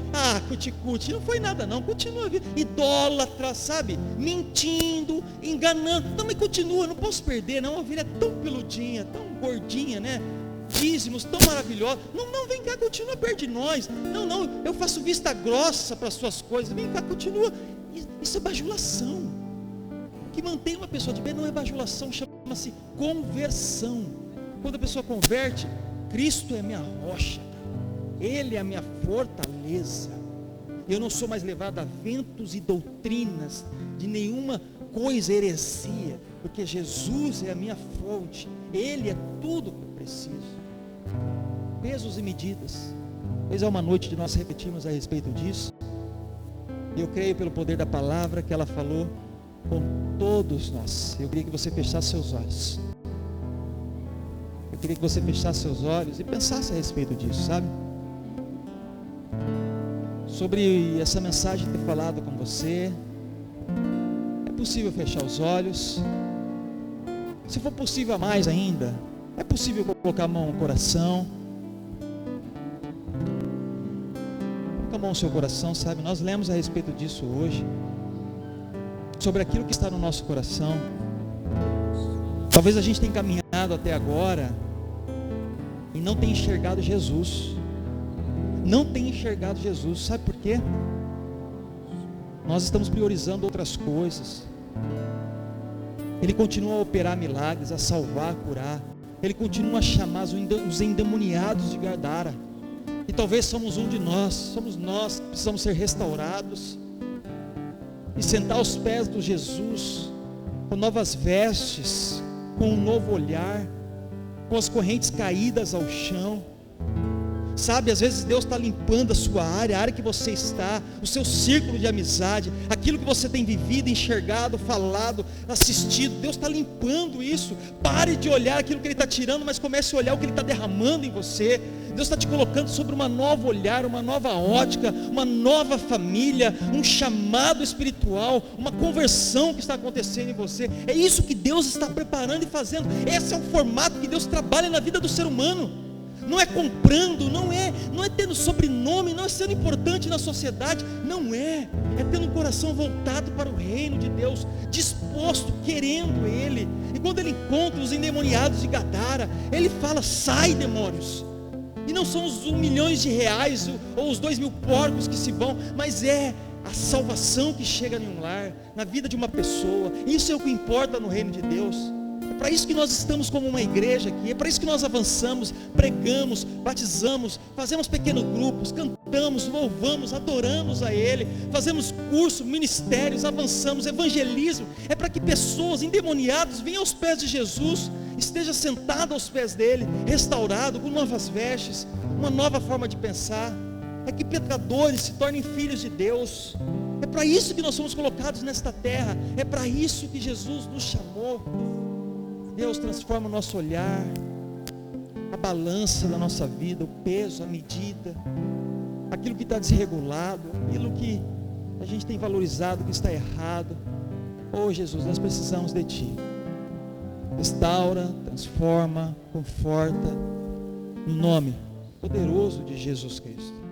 cuti, não foi nada não, continua, idólatra, sabe, mentindo, enganando, não, mas continua, não posso perder não, a ovelha é tão peludinha, tão gordinha, né, dízimos tão maravilhosos, não, vem cá, continua perto de nós, não, eu faço vista grossa para as suas coisas, vem cá, continua, isso é bajulação. O que mantém uma pessoa de pé não é bajulação, chama-se conversão. Quando a pessoa converte, Cristo é a minha rocha, Ele é a minha fortaleza, eu não sou mais levado a ventos e doutrinas de nenhuma coisa, heresia, porque Jesus é a minha fonte, Ele é tudo que eu preciso. Pesos e medidas, pois é uma noite de nós repetirmos a respeito disso, e eu creio pelo poder da palavra que ela falou com todos nós. Eu queria que você fechasse seus olhos, e pensasse a respeito disso, sabe, sobre essa mensagem ter falado com você. É possível fechar os olhos, se for possível a mais ainda, é possível colocar a mão no coração, colocar a mão ao seu coração, sabe? Nós lemos a respeito disso hoje, sobre aquilo que está no nosso coração. Talvez a gente tenha caminhado até agora e não tenha enxergado Jesus. Não tenha enxergado Jesus. Sabe por quê? Nós estamos priorizando outras coisas. Ele continua a operar milagres, a salvar, a curar. Ele continua a chamar os endemoniados de Gadara. E talvez somos um de nós. Somos nós que precisamos ser restaurados e sentar aos pés do Jesus, com novas vestes, com um novo olhar, com as correntes caídas ao chão. Sabe, às vezes Deus está limpando a sua área, a área que você está, o seu círculo de amizade, aquilo que você tem vivido, enxergado, falado, assistido. Deus está limpando isso. Pare de olhar aquilo que Ele está tirando, mas comece a olhar o que Ele está derramando em você. Deus está te colocando sobre uma nova olhar, uma nova ótica, uma nova família, um chamado espiritual, uma conversão que está acontecendo em você. É isso que Deus está preparando e fazendo. Esse é o formato que Deus trabalha na vida do ser humano. Não é comprando, não é tendo sobrenome, não é sendo importante na sociedade, não é tendo um coração voltado para o reino de Deus, disposto, querendo Ele. E quando Ele encontra os endemoniados de Gadara, Ele fala: sai, demônios. E não são os milhões de reais ou os 2.000 porcos que se vão, mas é a salvação que chega em um lar, na vida de uma pessoa. Isso é o que importa no reino de Deus. É para isso que nós estamos como uma igreja aqui, é para isso que nós avançamos, pregamos, batizamos, fazemos pequenos grupos, cantamos, louvamos, adoramos a Ele, fazemos curso, ministérios, avançamos, evangelismo. É para que pessoas endemoniadas venham aos pés de Jesus, esteja sentado aos pés dele, restaurado, com novas vestes, uma nova forma de pensar. É que pecadores se tornem filhos de Deus. É para isso que nós somos colocados nesta terra, é para isso que Jesus nos chamou. Deus transforma o nosso olhar, a balança da nossa vida, o peso, a medida, aquilo que está desregulado, aquilo que a gente tem valorizado, que está errado. Oh Jesus, nós precisamos de Ti. Restaura, transforma, conforta, no nome poderoso de Jesus Cristo.